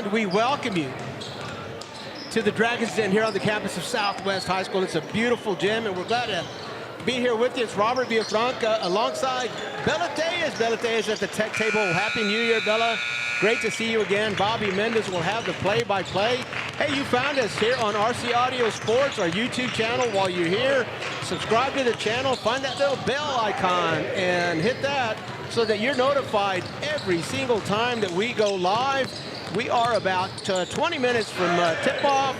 And we welcome you to the Dragons Den here on the campus of Southwest High School. It's a beautiful gym, and we're glad to be here with you. It's Robert Villafranca alongside Bella Tejas. Bella Tejas at the tech table. Happy New Year, Bella. Great to see you again. Bobby Mendez will have the play-by-play. Hey, you found us here on RC Audio Sports, our YouTube channel. While you're here, subscribe to the channel, find that little bell icon, and hit that so that you're notified every single time that we go live. We are about 20 minutes from tip-off,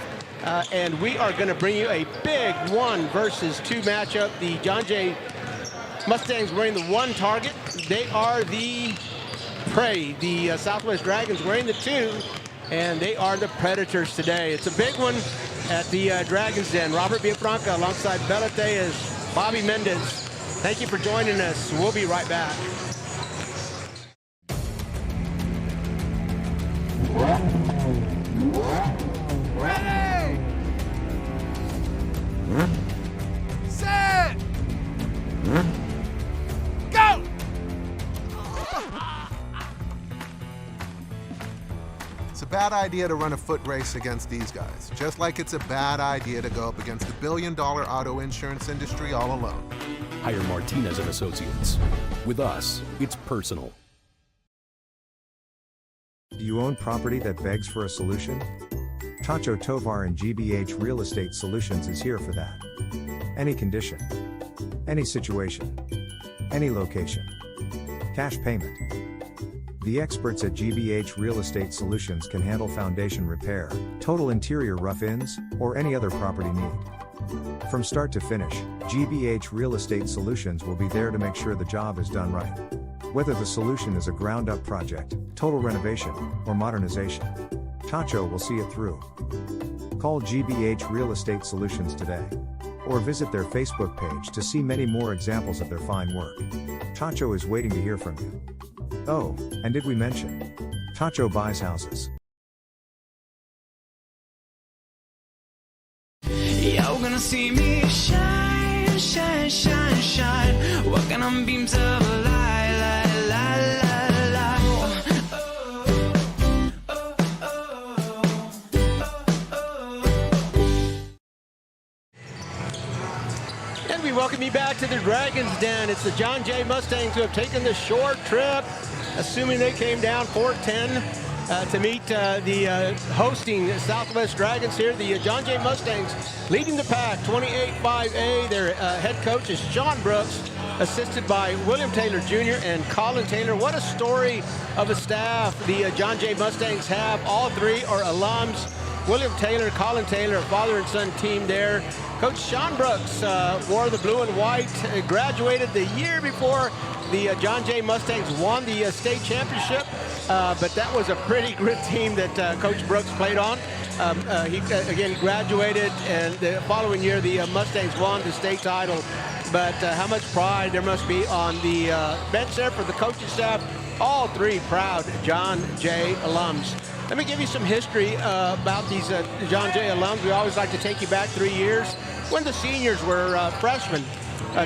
and we are going to bring you a big 1 versus 2 matchup. The John Jay Mustangs wearing the 1 target. They are the prey. The Southwest Dragons wearing the 2, and they are the predators today. It's a big one at the Dragons Den. Robert Villafranca alongside Bella Tejas, Bobby Mendez. Thank you for joining us. We'll be right back. Ready! Set! Go! It's a bad idea to run a foot race against these guys, just like it's a bad idea to go up against the billion-dollar auto insurance industry all alone. Hire Martinez and Associates. With us, it's personal. Do you own property that begs for a solution? Tacho Tovar and GBH Real Estate Solutions is here for that. Any condition, any situation, any location. Cash payment. The experts at GBH Real Estate Solutions can handle foundation repair, total interior rough-ins, or any other property need. From start to finish, GBH Real Estate Solutions will be there to make sure the job is done right. Whether the solution is a ground-up project, total renovation, or modernization, Tacho will see it through. Call GBH Real Estate Solutions today, or visit their Facebook page to see many more examples of their fine work. Tacho is waiting to hear from you. Oh, and did we mention? Tacho buys houses. You're gonna see me shine, shine, shine, shine, walking on beams of light. We welcome you back to the Dragons Den. It's the John Jay Mustangs who have taken the short trip, assuming they came down 410 to meet the hosting Southwest Dragons here. The John Jay Mustangs leading the pack, 28-5A. Their head coach is Sean Brooks, assisted by William Taylor Jr. and Colin Taylor. What a story of a staff the John Jay Mustangs have. All 3 are alums. William Taylor, Colin Taylor, father and son team there. Coach Sean Brooks wore the blue and white, graduated the year before the John Jay Mustangs won the state championship, but that was a pretty good team that Coach Brooks played on. He again graduated, and the following year the Mustangs won the state title. But how much pride there must be on the bench there for the coaching staff. All 3 proud John Jay alums. Let me give you some history about these John Jay alums. We always like to take you back 3 years when the seniors were freshmen.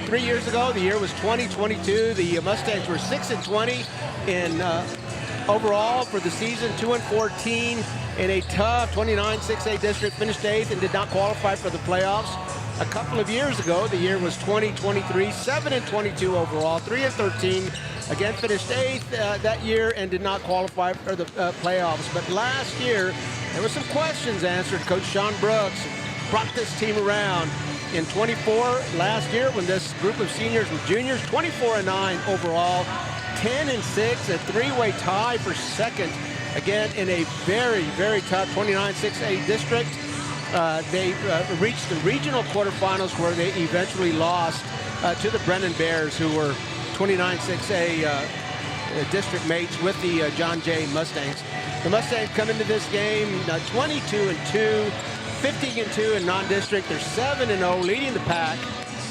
3 years ago, the year was 2022. The Mustangs were 6-20 in overall for the season, 2-14 in a tough 29-6A district, finished 8th and did not qualify for the playoffs. A couple of years ago, the year was 2023, 7-22 overall, 3-13. Again, finished 8th that year and did not qualify for the playoffs. But last year, there were some questions answered. Coach Sean Brooks brought this team around. In 24 last year, when this group of seniors were juniors, 24-9 overall, 10-6, a 3-way tie for second. Again, in a very, very tough 29-6A district. They reached the regional quarterfinals where they eventually lost to the Brennan Bears, who were 29-6A district mates with the John Jay Mustangs. The Mustangs come into this game 22-2, 15-2 in non-district. They're 7-0, leading the pack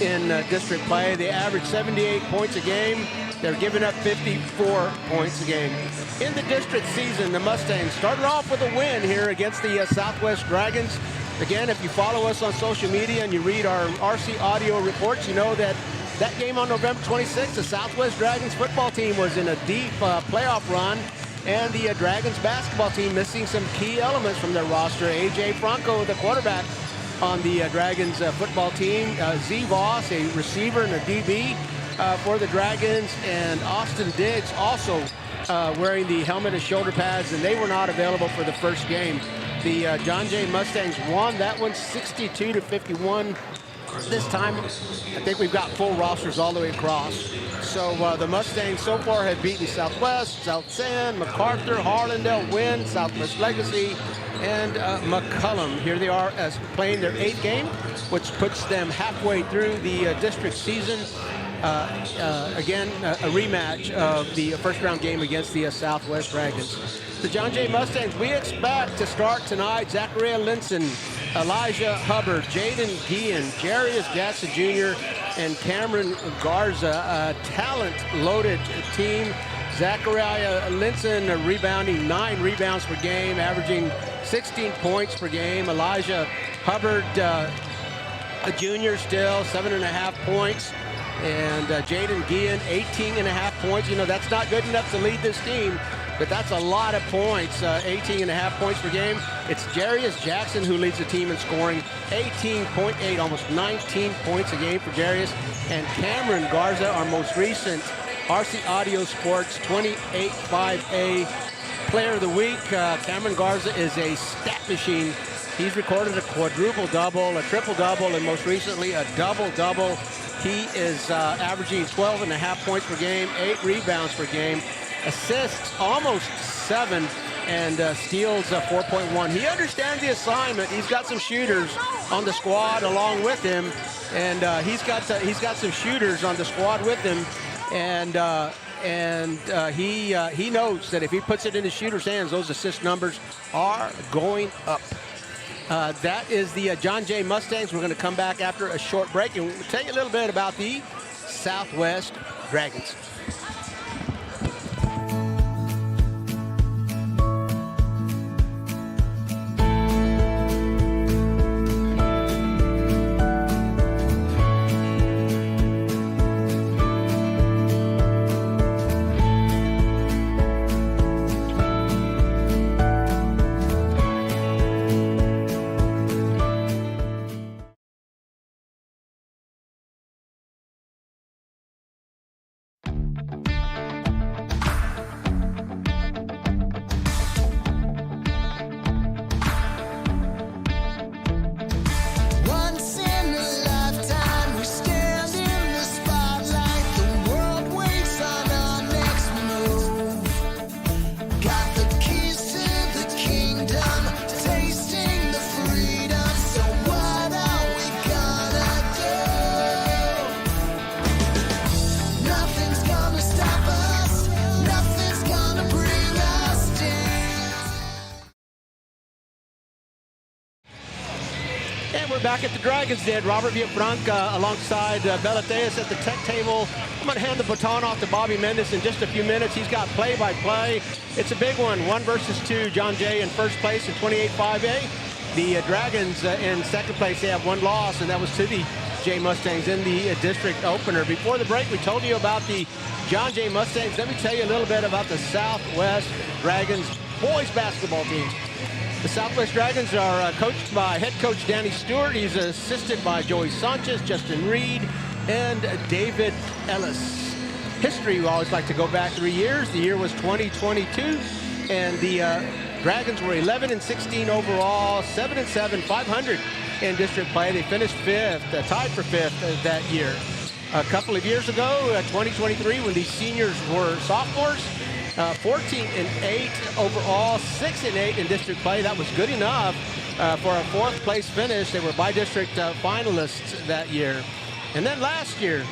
in district play. They average 78 points a game. They're giving up 54 points a game. In the district season, the Mustangs started off with a win here against the Southwest Dragons. Again, if you follow us on social media and you read our RC audio reports, you know that that game on November 26th, the Southwest Dragons football team was in a deep playoff run. And the Dragons basketball team missing some key elements from their roster. A.J. Franco, the quarterback on the Dragons football team. Z. Voss, a receiver and a DB for the Dragons. And Austin Diggs also wearing the helmet and shoulder pads, and they were not available for the first game. The John Jay Mustangs won that one 62-51. This time, I think we've got full rosters all the way across. So the Mustangs so far have beaten Southwest, South San, MacArthur, Harlandale, Wynn, Southwest Legacy, and McCullum. Here they are as playing their 8th game, which puts them halfway through the district season. Again, a rematch of the first-round game against the Southwest Dragons. The John Jay Mustangs, we expect to start tonight. Zachariah Linson, Elijah Hubbard, Jaden Guillen, Jarius Jackson Jr., and Cameron Garza, a talent-loaded team. Zachariah Linson rebounding 9 rebounds per game, averaging 16 points per game. Elijah Hubbard, a junior still, 7.5 points. And Jaden Guillen, 18.5 points. You know, that's not good enough to lead this team, but that's a lot of points, 18.5 points per game. It's Jarius Jackson who leads the team in scoring, 18.8, almost 19 points a game for Jarius. And Cameron Garza, our most recent RC Audio Sports 28-5A Player of the Week. Cameron Garza is a stat machine. He's recorded a quadruple-double, a triple-double, and most recently a double-double. He is averaging 12.5 points per game, 8 rebounds per game, assists almost 7, and steals 4.1. He understands the assignment. He's got some shooters on the squad along with him, and he's got some shooters on the squad with him, and he knows that if he puts it in the shooter's hands, those assist numbers are going up. That is the John Jay Mustangs. We're going to come back after a short break and we'll tell you a little bit about the Southwest Dragons. Back at the Dragons Den, Robert Villafranca alongside Belateas at the tech table. I'm going to hand the baton off to Bobby Mendes in just a few minutes. He's got play-by-play. It's a big one, 1 versus 2. John Jay in first place in 28-5A. The Dragons in second place, they have 1 loss, and that was to the Jay Mustangs in the district opener. Before the break, we told you about the John Jay Mustangs. Let me tell you a little bit about the Southwest Dragons boys basketball team. The Southwest Dragons are coached by head coach Danny Stewart. He's assisted by Joey Sanchez, Justin Reed, and David Ellis. History, we always like to go back 3 years. The year was 2022, and the Dragons were 11-16 overall, 7-7, 500 in district play. They finished 5th, tied for 5th that year. A couple of years ago, 2023, when these seniors were sophomores, 14-8 overall, 6-8 in district play. That was good enough for a 4th place finish. They were by-district finalists that year. And then last year,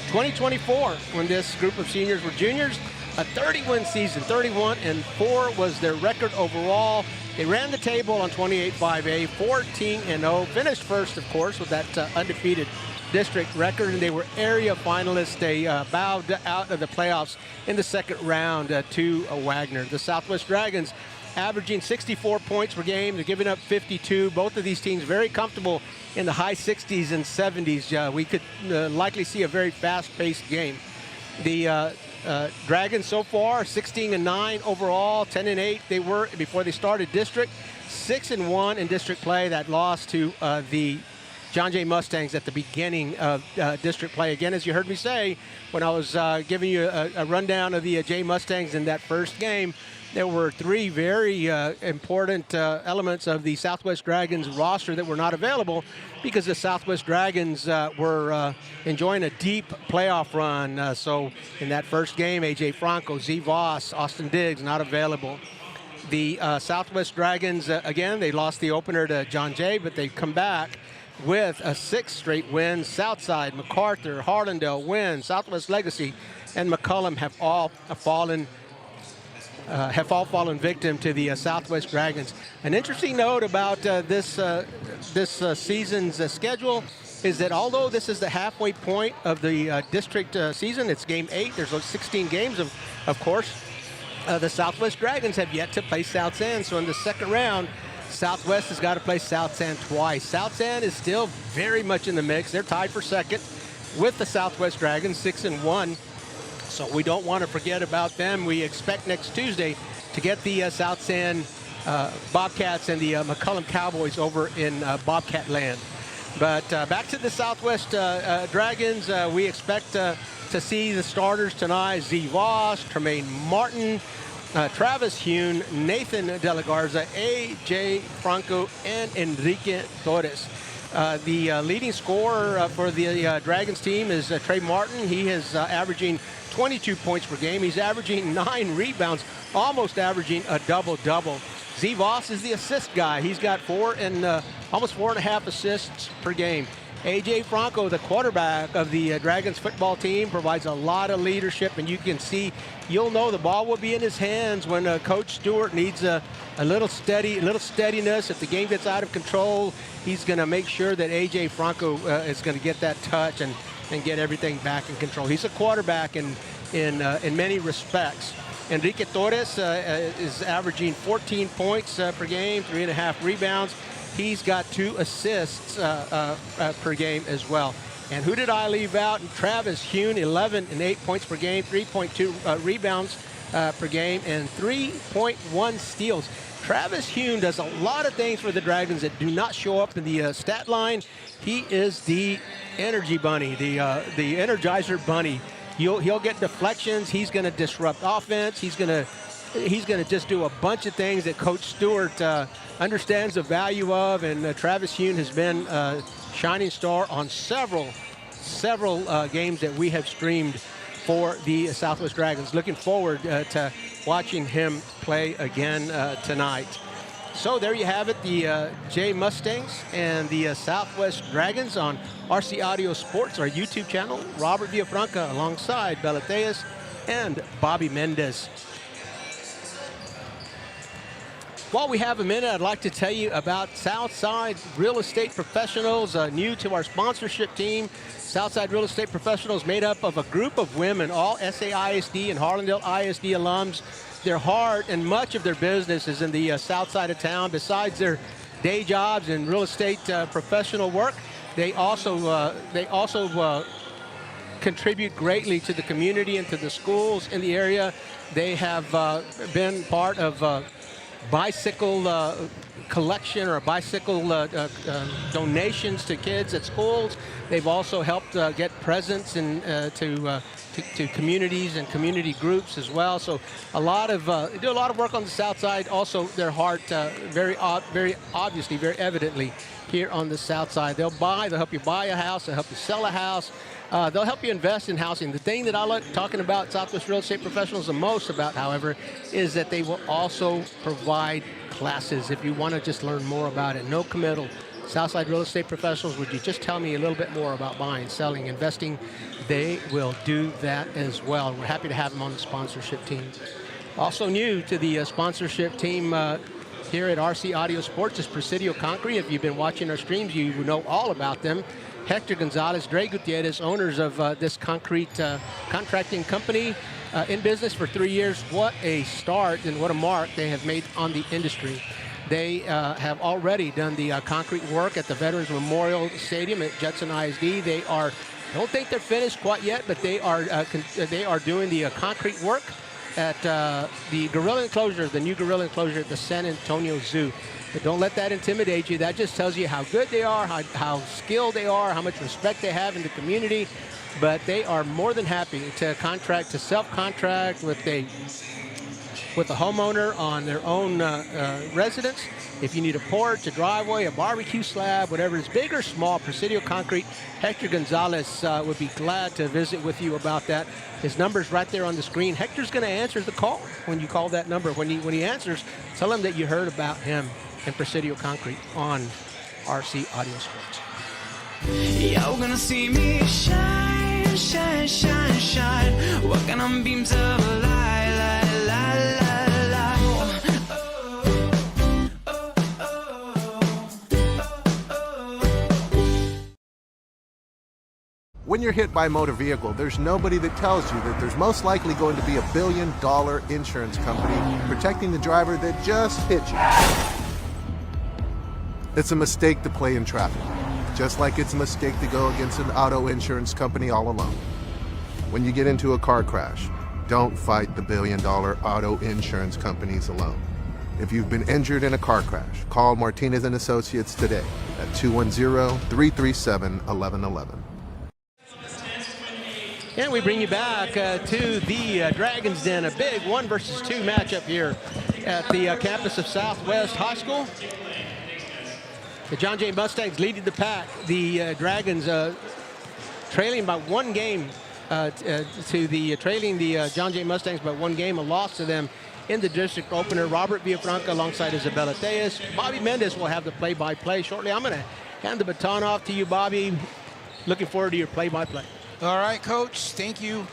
2024, when this group of seniors were juniors, a 30-win season, 31-4 was their record overall. They ran the table on 28-5A, 14-0, finished first, of course, with that undefeated district record, and they were area finalists. They bowed out of the playoffs in the second round to Wagner. The Southwest Dragons averaging 64 points per game. They're giving up 52. Both of these teams very comfortable in the high 60s and 70s. We could likely see a very fast-paced game. The Dragons so far, 16-9 overall, 10-8 they were before they started district, 6-1 in district play. That loss to the John Jay Mustangs at the beginning of district play. Again, as you heard me say when I was giving you a rundown of the Jay Mustangs in that first game, there were three very important elements of the Southwest Dragons roster that were not available because the Southwest Dragons were enjoying a deep playoff run. So in that first game, A.J. Franco, Z. Voss, Austin Diggs not available. The Southwest Dragons, again, they lost the opener to John Jay, but they come back with a 6th straight win. Southside, MacArthur, Harlandale, Wynn, Southwest Legacy, and McCullum have all fallen victim to the Southwest Dragons. An interesting note about this season's schedule is that although this is the halfway point of the district season, it's game 8. There's 16 games, of course. The Southwest Dragons have yet to play South San. So in the second round, Southwest has got to play South San twice. South San is still very much in the mix. They're tied for second with the Southwest Dragons, 6-1. So we don't want to forget about them. We expect next Tuesday to get the South San Bobcats and the McCullum Cowboys over in Bobcat land. But back to the Southwest Dragons, we expect to see the starters tonight: Z. Voss, Tremaine Martin, Travis Hune, Nathan De La Garza, A.J. Franco, and Enrique Torres. The leading scorer for the Dragons team is Trey Martin. He is averaging 22 points per game. He's averaging 9 rebounds, almost averaging a double-double. Z. Voss is the assist guy. He's got almost 4.5 assists per game. A.J. Franco, the quarterback of the Dragons football team, provides a lot of leadership, and you can see, you'll know the ball will be in his hands when Coach Stewart needs a little steadiness. If the game gets out of control, he's going to make sure that A.J. Franco is going to get that touch and get everything back in control. He's a quarterback in many respects. Enrique Torres is averaging 14 points per game, 3.5 rebounds. He's got 2 assists per game as well. And who did I leave out? Travis Hune, 11 and 8 points per game, 3.2 rebounds per game, and 3.1 steals. Travis Hune does a lot of things for the Dragons that do not show up in the stat line. He is the energy bunny, the Energizer bunny. He'll get deflections. He's going to disrupt offense. He's going to just do a bunch of things that Coach Stewart understands the value of. And Travis Hune has been a shining star on several games that we have streamed for the Southwest Dragons. Looking forward to watching him play again tonight. So there you have it, the Jay Mustangs and the Southwest Dragons on RC Audio Sports, our YouTube channel. Robert Villafranca alongside Belateas and Bobby Mendez. While we have a minute, I'd like to tell you about Southside Real Estate Professionals, new to our sponsorship team. Southside Real Estate Professionals made up of a group of women, all SAISD and Harlandale ISD alums. Their heart and much of their business is in the south side of town. Besides their day jobs and real estate professional work, they also contribute greatly to the community and to the schools in the area. They have been part of bicycle collection or bicycle donations to kids at schools. They've also helped get presents to communities and community groups as well. So they do a lot of work on the south side. Also, their heart very obviously, very evidently here on the south side. They'll help you buy a house, they'll help you sell a house. They'll help you invest in housing. The thing that I like talking about Southwest Real Estate Professionals the most about, however, is that they will also provide classes if you want to just learn more about it. No committal. Southside Real Estate Professionals, would you just tell me a little bit more about buying, selling, investing? They will do that as well. We're happy to have them on the sponsorship team. Also new to the sponsorship team here at RC Audio Sports is Presidio Concrete. If you've been watching our streams, you know all about them. Hector Gonzalez, Dre Gutierrez, owners of this concrete contracting company, in business for 3 years. What a start and what a mark they have made on the industry. They have already done the concrete work at the Veterans Memorial Stadium at Judson ISD. They are Don't think they're finished quite yet, but they are doing the concrete work at the gorilla enclosure, the new gorilla enclosure at the San Antonio Zoo. But don't let that intimidate you. That just tells you how good they are, how skilled they are, how much respect they have in the community. But they are more than happy to self-contract with a homeowner on their own residence. If you need a porch, a driveway, a barbecue slab, whatever is big or small, Presidio Concrete, Hector Gonzalez would be glad to visit with you about that. His number's right there on the screen. Hector's going to answer the call when you call that number. When he answers, tell him that you heard about him and Presidio Concrete on RC Audio Sports. You're gonna see me shine, shine, shine, shine, walking on beams of light, light, light, light, light. When you're hit by a motor vehicle, there's nobody that tells you that there's most likely going to be $1 billion insurance company protecting the driver that just hit you. It's a mistake to play in traffic, just like it's a mistake to go against an auto insurance company all alone. When you get into a car crash, don't fight the $1 billion auto insurance companies alone. If you've been injured in a car crash, call Martinez & Associates today at 210-337-1111. And we bring you back to the Dragon's Den, a big 1 versus 2 matchup here at the campus of Southwest High School. The John Jay Mustangs leading the pack. The Dragons trailing by 1 game trailing the John Jay Mustangs by 1 game, a loss to them in the district opener. Robert Villafranca alongside Isabella Tejas. Bobby Mendez will have the play-by-play shortly. I'm going to hand the baton off to you, Bobby. Looking forward to your play-by-play. All right, Coach, thank you.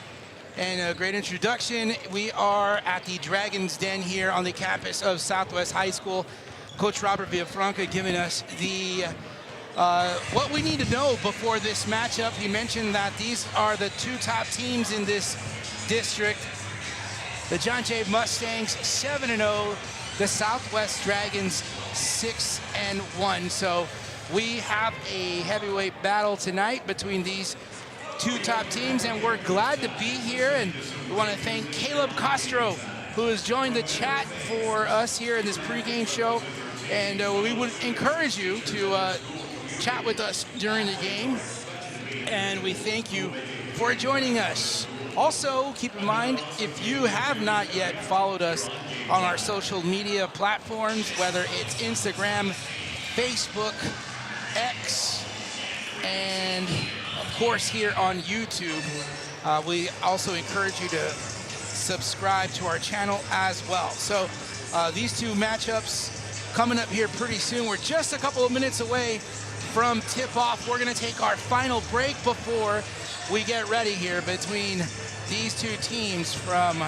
And a great introduction. We are at the Dragon's Den here on the campus of Southwest High School. Coach Robert Villafranca giving us the what we need to know before this matchup. He mentioned that these are the 2 top teams in this district. The John Jay Mustangs 7-0, the Southwest Dragons 6-1. So we have a heavyweight battle tonight between these 2 top teams, and we're glad to be here. And we want to thank Caleb Castro, who has joined the chat for us here in this pregame show. And we would encourage you to chat with us during the game. And we thank you for joining us. Also, keep in mind, if you have not yet followed us on our social media platforms, whether it's Instagram, Facebook, X, and of course here on YouTube, we also encourage you to subscribe to our channel as well. So these 2 matchups coming up here pretty soon. We're just a couple of minutes away from tip-off. We're going to take our final break before we get ready here between these 2 teams from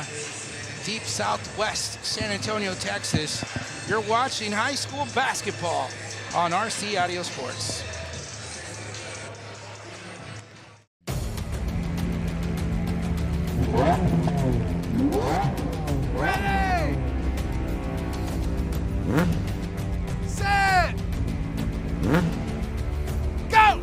deep southwest San Antonio, Texas. You're watching high school basketball on RC Audio Sports. Ready! Set! Go!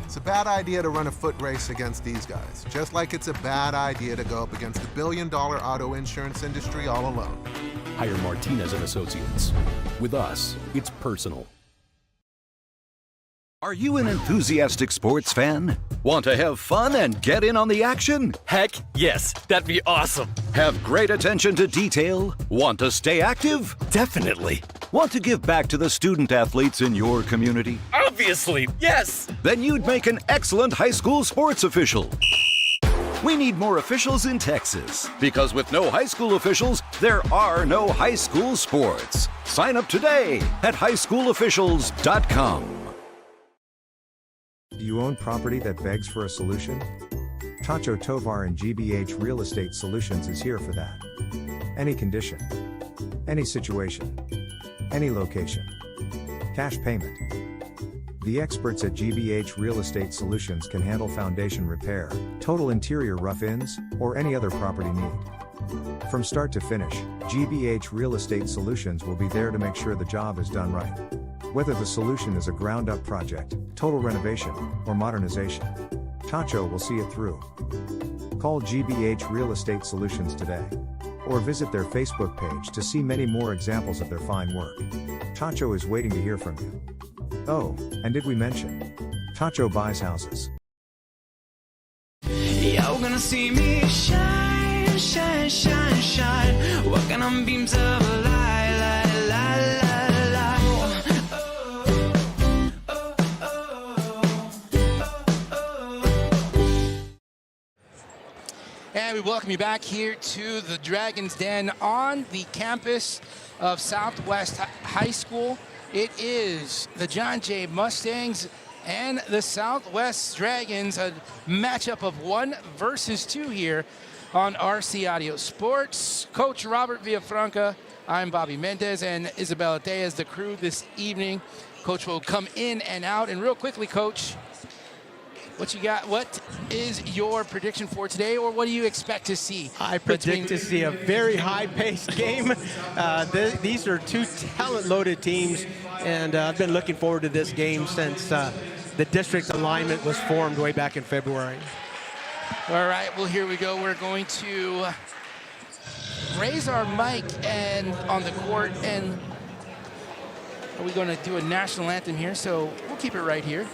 It's a bad idea to run a foot race against these guys, just like it's a bad idea to go up against the $1 billion auto insurance industry all alone. Hire Martinez & Associates. With us, it's personal. Are you an enthusiastic sports fan? Want to have fun and get in on the action? Heck, yes, that'd be awesome. Have great attention to detail? Want to stay active? Definitely. Want to give back to the student athletes in your community? Obviously, yes. Then you'd make an excellent high school sports official. We need more officials in Texas, because with no high school officials, there are no high school sports. Sign up today at highschoolofficials.com. Do you own property that begs for a solution? Tacho Tovar and GBH Real Estate Solutions is here for that. Any condition, any situation, any location. Cash payment. The experts at GBH Real Estate Solutions can handle foundation repair, total interior rough-ins, or any other property need. From start to finish, GBH Real Estate Solutions will be there to make sure the job is done right. Whether the solution is a ground-up project, total renovation, or modernization, Tacho will see it through. Call GBH Real Estate Solutions today, or visit their Facebook page to see many more examples of their fine work. Tacho is waiting to hear from you. Oh, and did we mention? Tacho buys houses. You're gonna see me shine, shine, shine, shine. Walking on beams of a light, light, light, light, light. And we welcome you back here to the Dragon's Den on the campus of Southwest High School. It is the John Jay Mustangs and the Southwest Dragons, a matchup of 1 versus 2 here on RC Audio Sports. Coach Robert Villafranca, I'm Bobby Mendez, and Isabella Diaz, the crew this evening. Coach will come in and out. And real quickly, Coach, what you got? What is your prediction for today, or what do you expect to see? I predict to see a very high-paced game. These are 2 talent-loaded teams, and I've been looking forward to this game since the district alignment was formed way back in February. All right, well, here we go. We're going to raise our mic and on the court, and are we going to do a national anthem here? So we'll keep it right here.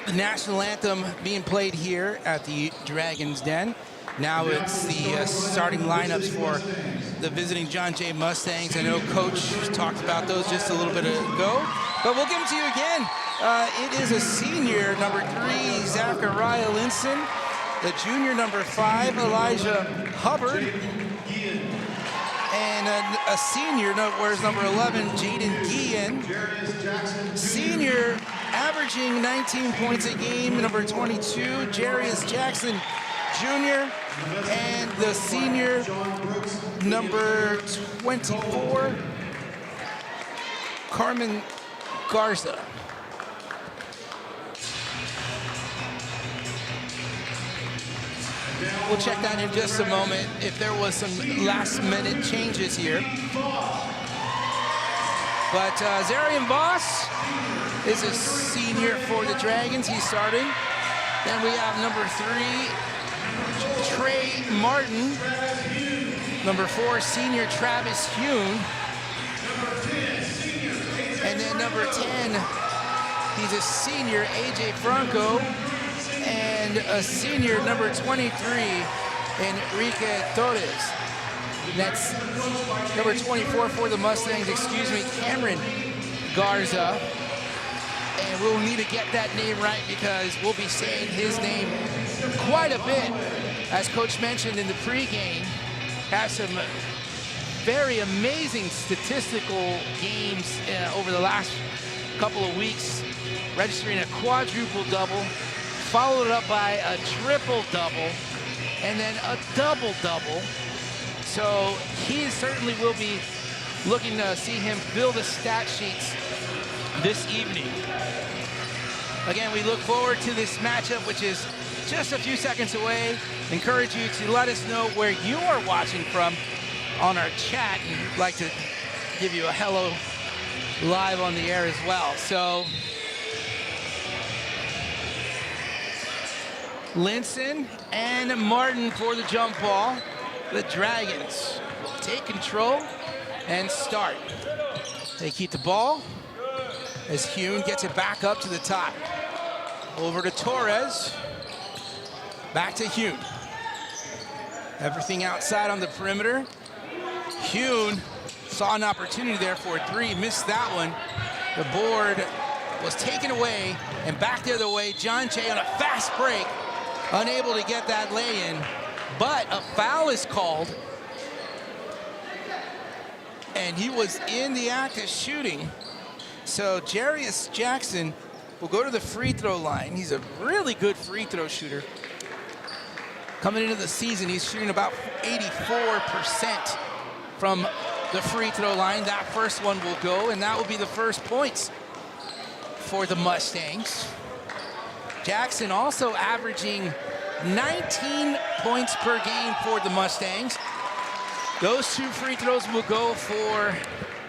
The national anthem being played here at the Dragon's Den. Now it's the starting lineups for the visiting John Jay Mustangs. I know Coach talked about those just a little bit ago, but we'll give them to you again. It is a senior, number 3, Zachariah Linson. The junior, number 5, Elijah Hubbard. And a senior, wears number 11, Jaden Guillen. Senior, averaging 19 points a game, number 22, Jarius Jackson Jr. And the senior, number 24, Carmen Garza. We'll check that in just a moment if there was some last-minute changes here. But Zarian Voss is a senior for the Dragons. He's starting. Then we have number 3, Trey Martin. Number 4, senior Travis Hune. And then number 10, he's a senior, AJ Franco. And a senior, number 23, Enrique Torres. That's number 24 for the Mustangs, Cameron Garza. And we'll need to get that name right because we'll be saying his name quite a bit. As Coach mentioned in the pregame, has some very amazing statistical games over the last couple of weeks, registering a quadruple double, followed up by a triple double, and then a double double. So he certainly will be looking to see him fill the stat sheets this evening. Again, we look forward to this matchup, which is just a few seconds away. Encourage you to let us know where you are watching from on our chat, and we'd like to give you a hello live on the air as well. So Linson and Martin for the jump ball. The Dragons will take control and start. They keep the ball as Hune gets it back up to the top. Over to Torres. Back to Hune. Everything outside on the perimeter. Hune saw an opportunity there for a three, missed that one. The board was taken away, and back the other way, John Jay on a fast break, unable to get that lay-in, but a foul is called, and he was in the act of shooting. So Jarius Jackson will go to the free throw line. He's a really good free throw shooter. Coming into the season, he's shooting about 84% from the free throw line. That first one will go, and that will be the first points for the Mustangs. Jackson also averaging 19 points per game for the Mustangs. Those two free throws will go for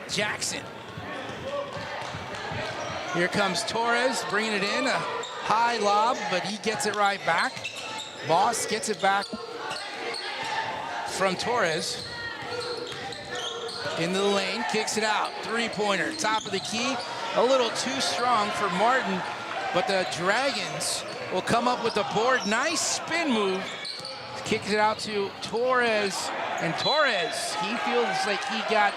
Jackson. Here comes Torres, bringing it in, a high lob, but he gets it right back. Boss gets it back from Torres. In the lane, kicks it out, three-pointer, top of the key, a little too strong for Martin, but the Dragons will come up with the board. Nice spin move, kicks it out to Torres, and Torres, he feels like he got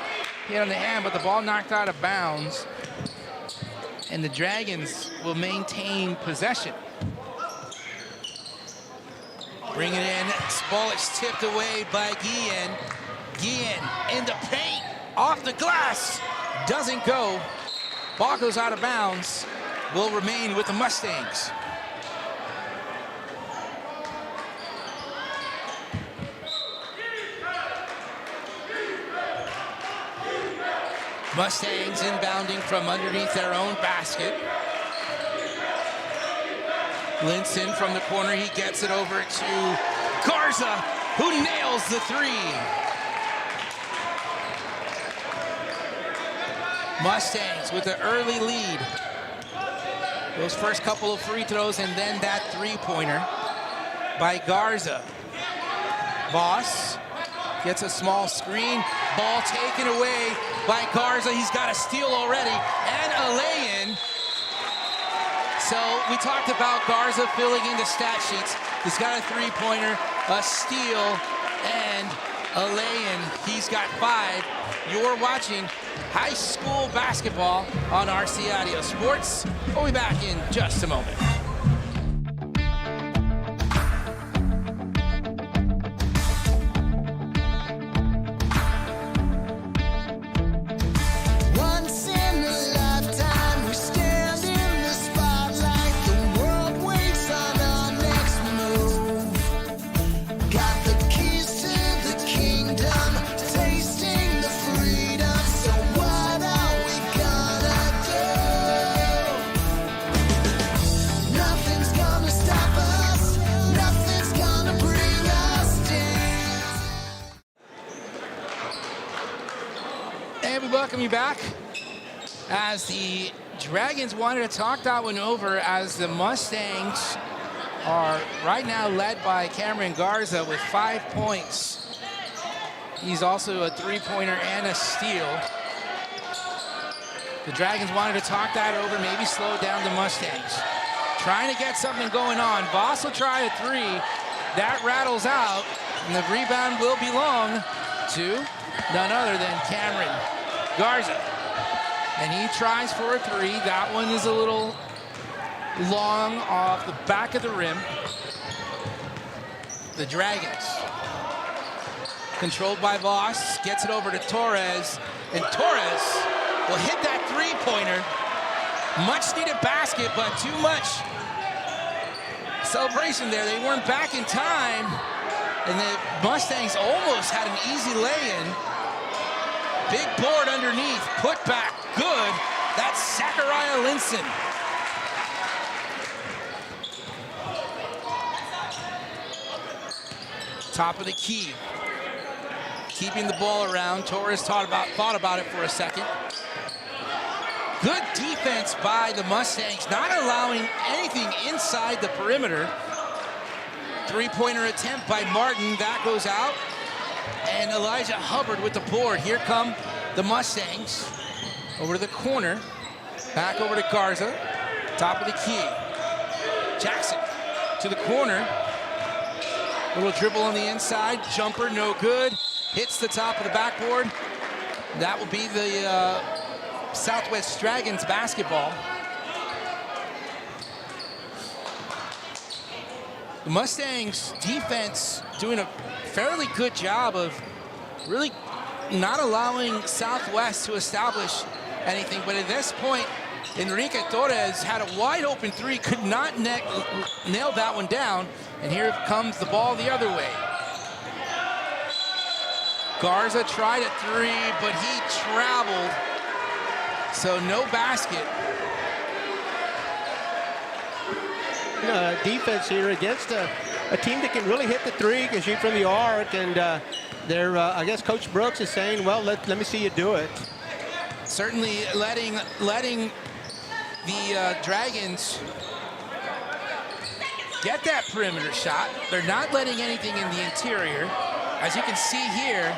hit on the hand, but the ball knocked out of bounds, and the Dragons will maintain possession. Bring it in, Spolich tipped away by Guillen. Guillen in the paint, off the glass, doesn't go. Ball goes out of bounds, will remain with the Mustangs. Mustangs inbounding from underneath their own basket. Linson from the corner, he gets it over to Garza, who nails the three. Mustangs with an early lead. Those first couple of free throws and then that three-pointer by Garza. Boss gets a small screen, ball taken away by Garza. He's got a steal already and a lay-in. So we talked about Garza filling in the stat sheets. He's got a three-pointer, a steal, and a lay-in. He's got 5. You're watching high school basketball on RC Audio Sports. We'll be back in just a moment. Welcome you back as the Dragons wanted to talk that one over, as the Mustangs are right now led by Cameron Garza with 5 points. He's also a three-pointer and a steal. The Dragons wanted to talk that over, maybe slow down the Mustangs. Trying to get something going on. Voss will try a three. That rattles out, and the rebound will belong to none other than Cameron Garza. And he tries for a three. That one is a little long off the back of the rim. The Dragons, controlled by Voss, gets it over to Torres, and Torres will hit that three-pointer. Much needed basket, but too much celebration there. They weren't back in time. And the Mustangs almost had an easy lay-in. Big board underneath, put back, good. That's Zachariah Linson. Top of the key. Keeping the ball around. Torres thought about it for a second. Good defense by the Mustangs, not allowing anything inside the perimeter. Three-pointer attempt by Martin, that goes out. And Elijah Hubbard with the board. Here come the Mustangs. Over to the corner. Back over to Garza. Top of the key. Jackson to the corner. Little dribble on the inside. Jumper, no good. Hits the top of the backboard. That will be the Southwest Dragons basketball. The Mustangs defense doing a fairly good job of really not allowing Southwest to establish anything. But at this point, Enrique Torres had a wide open three, could not nail that one down. And here comes the ball the other way. Garza tried a three, but he traveled. So no basket. Defense here against a team that can really hit the three, can shoot from the arc, and I guess Coach Brooks is saying, well, let me see you do it. Certainly letting the Dragons get that perimeter shot. They're not letting anything in the interior. As you can see here,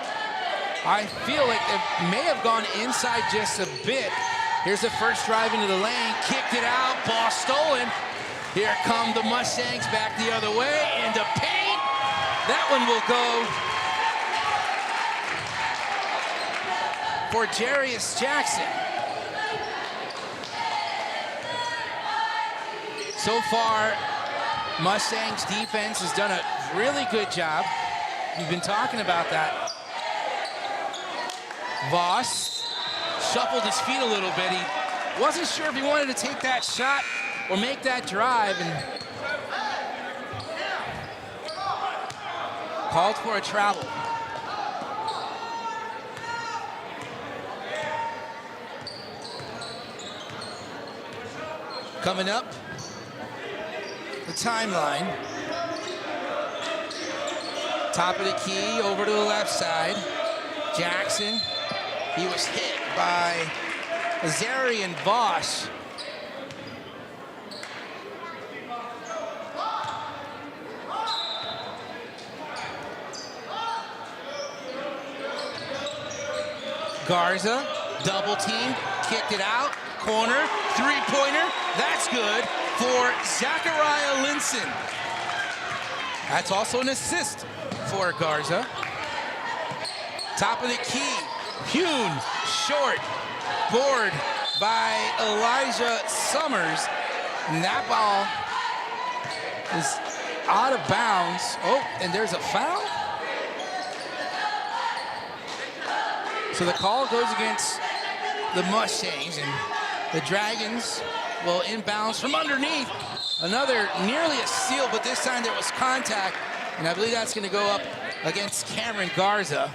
I feel like it may have gone inside just a bit. Here's the first drive into the lane, kicked it out, ball stolen. Here come the Mustangs back the other way into paint. That one will go for Jarius Jackson. So far, Mustangs defense has done a really good job. We've been talking about that. Voss shuffled his feet a little bit. He wasn't sure if he wanted to take that shot or make that drive, and called for a travel. Coming up, the timeline. Top of the key, over to the left side. Jackson, he was hit by Azarian Voss. Garza, double teamed, kicked it out, corner, three-pointer, that's good for Zachariah Linson. That's also an assist for Garza. Top of the key, hewn, short, board by Elijah Summers. And that ball is out of bounds. Oh, and there's a foul? So the call goes against the Mustangs, and the Dragons will inbounds from underneath. Another nearly a steal, but this time there was contact, and I believe that's going to go up against Cameron Garza.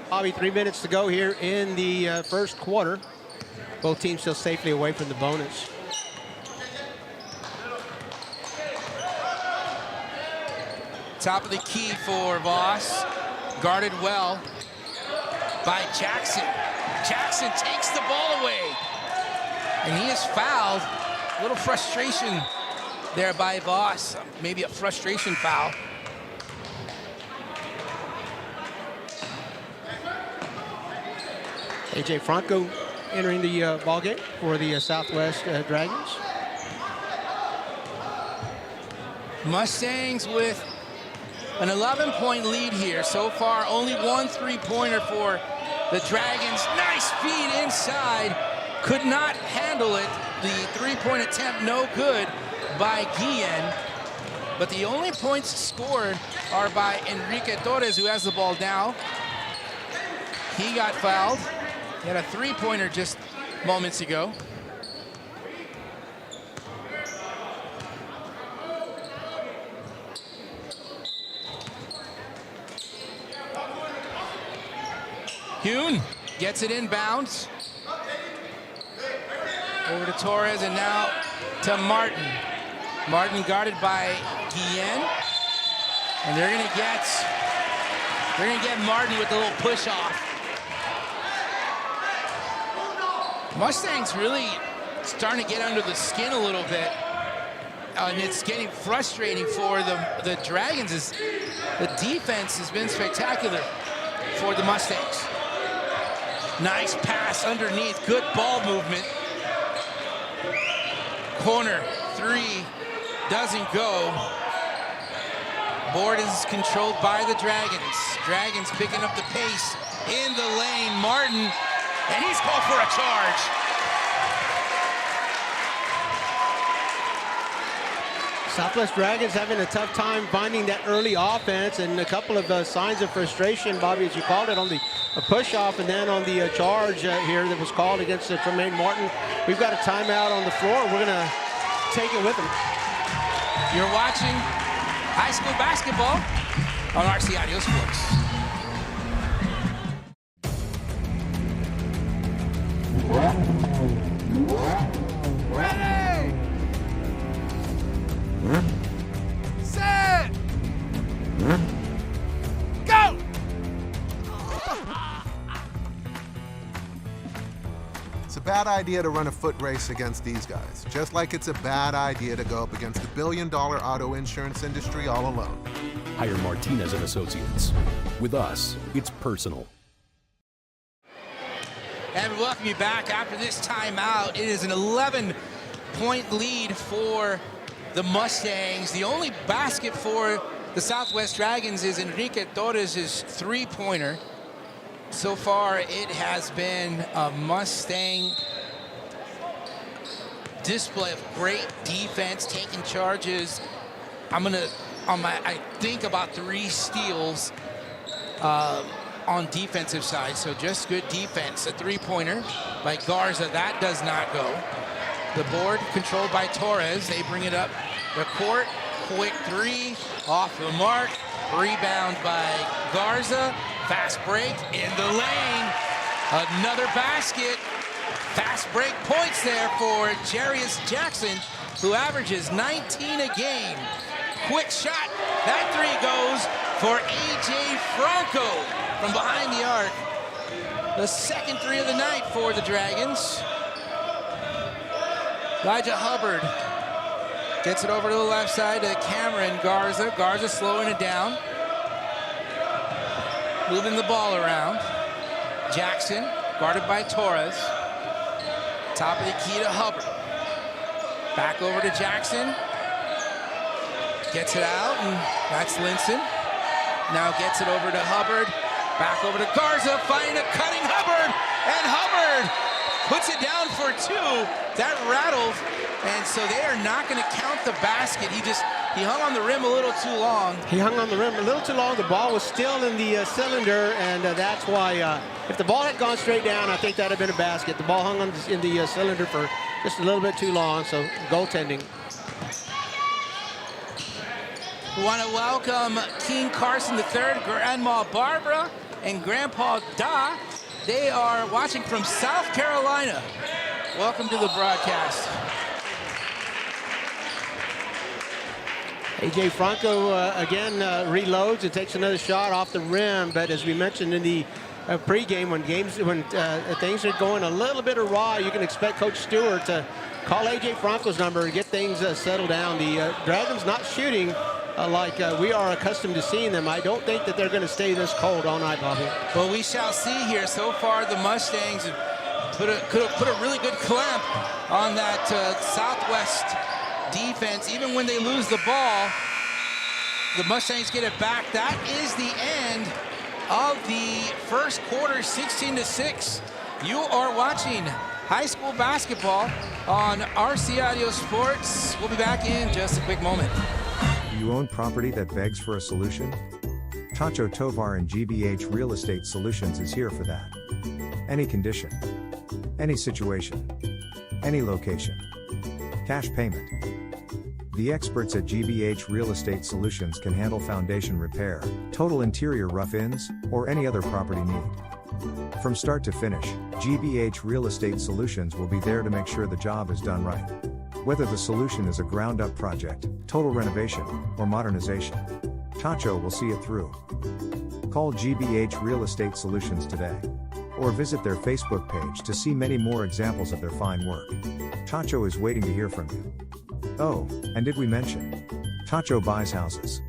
Bobby, 3 minutes to go here in the first quarter. Both teams still safely away from the bonus. Top of the key for Voss. Guarded well by Jackson. Jackson takes the ball away, and he is fouled. A little frustration there by Voss. Maybe a frustration foul. AJ Franco entering the ballgame for the Southwest Dragons. Mustangs with an 11-point lead here. So far, only one three-pointer for the Dragons. Nice feed inside. Could not handle it. The three-point attempt no good by Guillen. But the only points scored are by Enrique Torres, who has the ball now. He got fouled. He had a three-pointer just moments ago. Kuhn gets it inbounds. Over to Torres and now to Martin. Martin guarded by Guillen. And they're gonna get Martin with a little push off. Mustangs really starting to get under the skin a little bit. And it's getting frustrating for the Dragons. As the defense has been spectacular for the Mustangs. Nice pass underneath, good ball movement. Corner three doesn't go. Board is controlled by the Dragons. Dragons picking up the pace in the lane. Martin, and he's called for a charge. Southwest Dragons having a tough time finding that early offense, and a couple of signs of frustration, Bobby, as you called it, on the push-off and then on the charge here that was called against Tremaine Martin. We've got a timeout on the floor. We're going to take it with them. You're watching high school basketball on RC Audio Sports. Ready! Set! Go! It's a bad idea to run a foot race against these guys, just like it's a bad idea to go up against the billion-dollar auto insurance industry all alone. Hire Martinez and Associates. With us, it's personal. And we welcome you back after this timeout. It is an 11-point lead for the Mustangs. The only basket for the Southwest Dragons is Enrique Torres' three-pointer. So far, it has been a Mustang display of great defense, taking charges. I think about 3 steals on defensive side, so just good defense. A three-pointer by Garza, that does not go. The board controlled by Torres. They bring it up the court. Quick three, off the mark. Rebound by Garza. Fast break in the lane. Another basket. Fast break points there for Jarius Jackson, who averages 19 a game. Quick shot. That three goes for A.J. Franco from behind the arc. The second three of the night for the Dragons. Elijah Hubbard gets it over to the left side to Cameron Garza. Garza slowing it down. Moving the ball around. Jackson, guarded by Torres. Top of the key to Hubbard. Back over to Jackson. Gets it out, and that's Linson. Now gets it over to Hubbard. Back over to Garza, finding a cutting Hubbard. And Hubbard puts it down for 2. That rattled, and so they are not going to count the basket. He hung on the rim a little too long. He hung on the rim a little too long. The ball was still in the cylinder, and that's why if the ball had gone straight down, I think that would have been a basket. The ball hung in the cylinder for just a little bit too long, so goaltending. We want to welcome King Carson III, Grandma Barbara, and Grandpa Da. They are watching from South Carolina. Welcome to the broadcast. A.J. Franco again reloads and takes another shot off the rim, but as we mentioned in the pregame, when things are going a little bit awry, you can expect Coach Stewart to call A.J. Franco's number and get things settled down. The Dragons not shooting like we are accustomed to seeing them. I don't think that they're going to stay this cold all night, Bobby. Well, we shall see here. So far, the Mustangs have put a really good clamp on that Southwest defense. Even when they lose the ball, the Mustangs get it back. That is the end of the first quarter, 16-6. You are watching high school basketball on RC Audio Sports. We'll be back in just a quick moment. You own property that begs for a solution? Tacho Tovar and GBH Real Estate Solutions is here for that. Any condition, any situation, any location. Cash payment. The experts at GBH Real Estate Solutions can handle foundation repair, total interior rough-ins, or any other property need. From start to finish, GBH Real Estate Solutions will be there to make sure the job is done right. Whether the solution is a ground-up project, total renovation, or modernization, Tacho will see it through. Call GBH Real Estate Solutions today, or visit their Facebook page to see many more examples of their fine work. Tacho is waiting to hear from you. Oh, and did we mention? Tacho buys houses.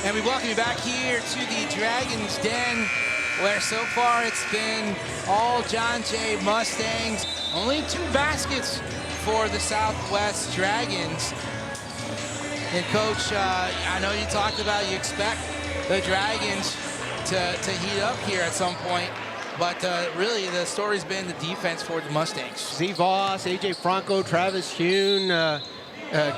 And we welcome you back here to the Dragons Den, where so far it's been all John Jay Mustangs. Only 2 baskets for the Southwest Dragons. And Coach, I know you talked about you expect the Dragons to heat up here at some point, but really the story's been the defense for the Mustangs. Z Voss, AJ Franco, Travis Hune,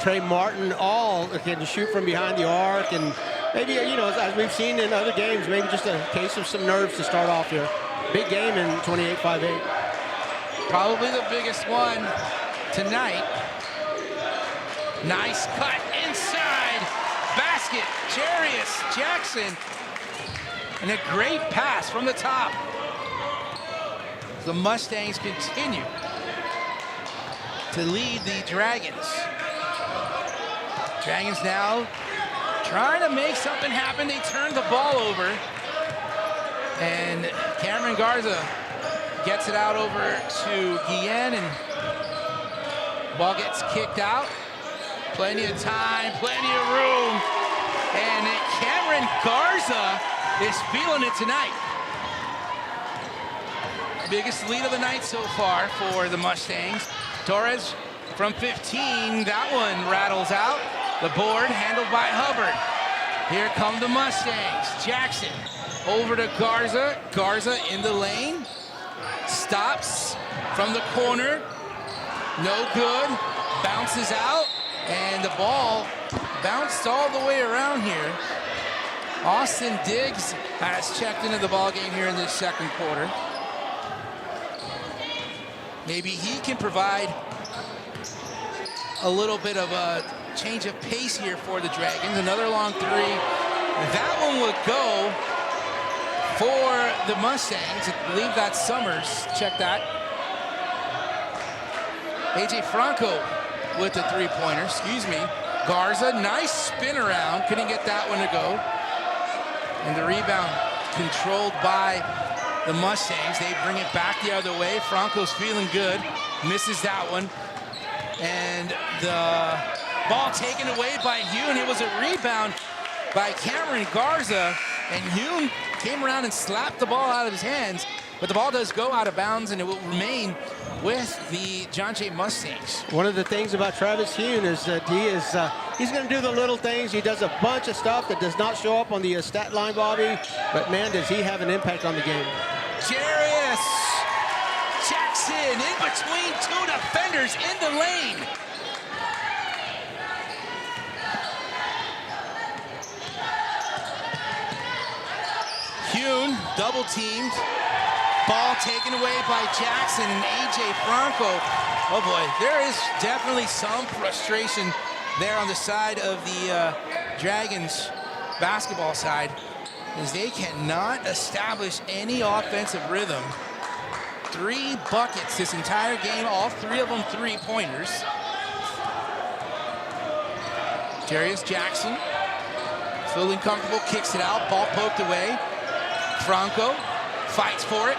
Trey Martin, all can shoot from behind the arc, and maybe, you know, as we've seen in other games, maybe just a case of some nerves to start off here. Big game in 28-5-8. Probably the biggest one tonight. Nice cut inside. Basket, Jarius Jackson. And a great pass from the top. The Mustangs continue to lead the Dragons. Dragons now trying to make something happen. They turn the ball over. And Cameron Garza gets it out over to Guillen, and ball gets kicked out. Plenty of time, plenty of room. And Cameron Garza is feeling it tonight. Biggest lead of the night so far for the Mustangs. Torres from 15, that one rattles out. The board handled by Hubbard. Here come the Mustangs. Jackson over to Garza. Garza in the lane. Stops from the corner. No good. Bounces out. And the ball bounced all the way around here. Austin Diggs has checked into the ball game here in this second quarter. Maybe he can provide a little bit of a change of pace here for the Dragons. Another long three. That one would go for the Mustangs. I believe that's Summers. Check that. AJ Franco with the three-pointer. Excuse me. Garza, nice spin around. Couldn't get that one to go. And the rebound controlled by the Mustangs. They bring it back the other way. Franco's feeling good. Misses that one. And the ball taken away by Hune. It was a rebound by Cameron Garza. And Hune came around and slapped the ball out of his hands. But the ball does go out of bounds, and it will remain with the John Jay Mustangs. One of the things about Travis Hune is that he's going to do the little things. He does a bunch of stuff that does not show up on the stat line, Bobby. But, man, does he have an impact on the game. Jarius Jackson in between 2 defenders in the lane. Hune double teamed. Ball taken away by Jackson and AJ Franco. Oh boy, there is definitely some frustration there on the side of the Dragons basketball side, as they cannot establish any offensive rhythm. 3 buckets this entire game, all 3 of them three-pointers. Jarius Jackson, feeling comfortable, kicks it out, ball poked away. Franco fights for it,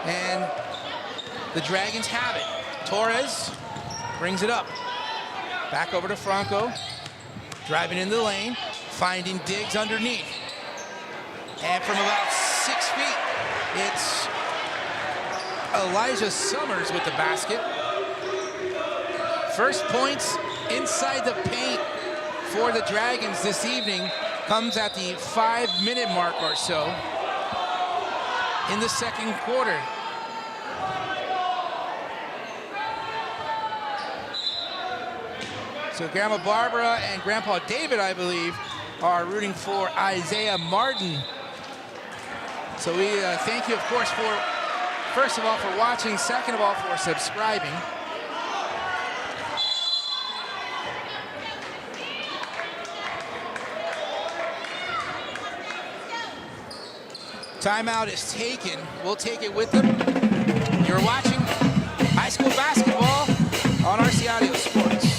and the Dragons have it. Torres brings it up. Back over to Franco, driving in the lane, finding Diggs underneath. And from about 6 feet, it's Elijah Summers with the basket. First points inside the paint for the Dragons this evening comes at the 5-minute mark or so in the second quarter. So Grandma Barbara and Grandpa David, I believe, are rooting for Isaiah Martin. So we thank you, of course, first of all, for watching, second of all, for subscribing. Timeout is taken. We'll take it with them. You're watching high school basketball on RC Audio Sports.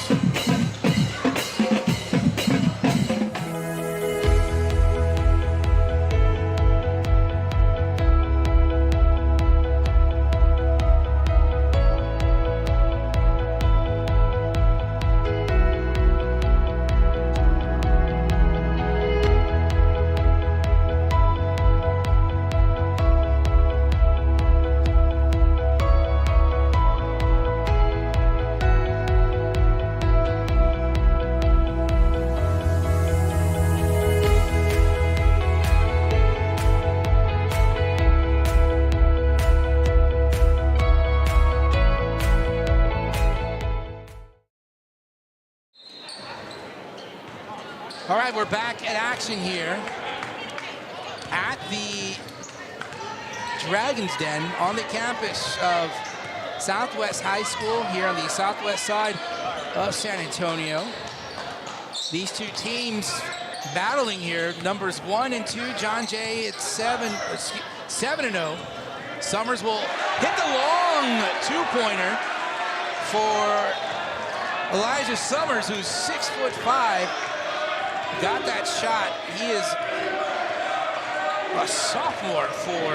All right, we're back at action here at the Dragon's Den on the campus of Southwest High School here on the southwest side of San Antonio. These two teams battling here, numbers 1 and 2. John Jay at 7-0. Summers will hit the long two-pointer for Elijah Summers, who's 6'5". Got that shot. He is a sophomore for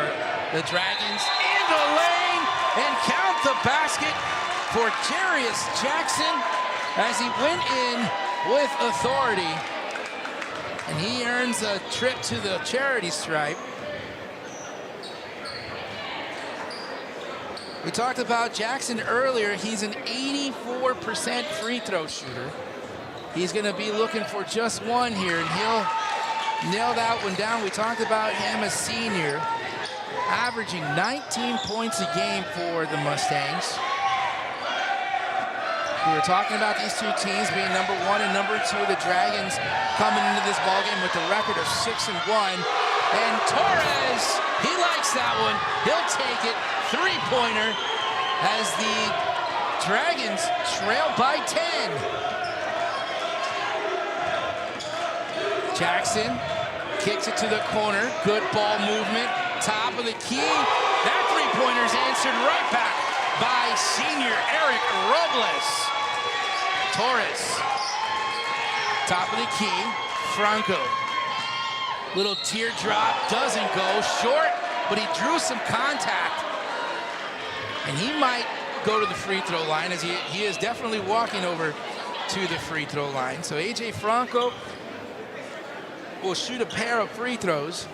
the Dragons. In the lane and count the basket for Jarius Jackson as he went in with authority. And he earns a trip to the charity stripe. We talked about Jackson earlier. He's an 84% free throw shooter. He's going to be looking for just one here, and he'll nail that one down. We talked about him as senior, averaging 19 points a game for the Mustangs. We were talking about these two teams being number 1 and number 2. The Dragons coming into this ballgame with a record of 6-1. And Torres, he likes that one. He'll take it. Three-pointer as the Dragons trail by 10. Jackson kicks it to the corner. Good ball movement. Top of the key. That three-pointer's answered right back by senior Eric Robles. Torres. Top of the key. Franco. Little teardrop. Doesn't go. Short, but he drew some contact. And he might go to the free throw line, as he is definitely walking over to the free throw line. So A.J. Franco will shoot a pair of free throws.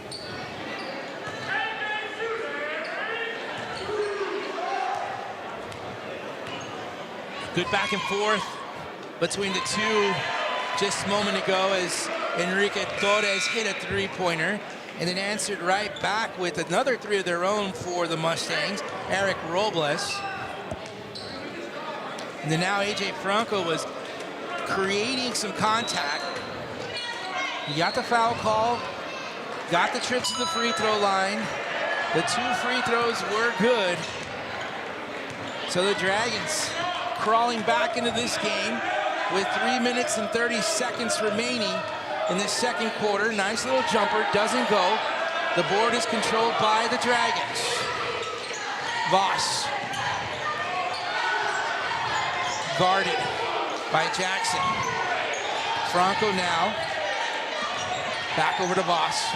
Good back and forth between the two just a moment ago as Enrique Torres hit a three-pointer and then answered right back with another three of their own for the Mustangs, Eric Robles. And then now A.J. Franco was creating some contact. He got the foul call, got the trip to the free throw line. The two free throws were good. So the Dragons crawling back into this game with 3 minutes and 30 seconds remaining in the second quarter. Nice little jumper, doesn't go. The board is controlled by the Dragons. Voss. Guarded by Jackson. Franco now. Back over to Voss.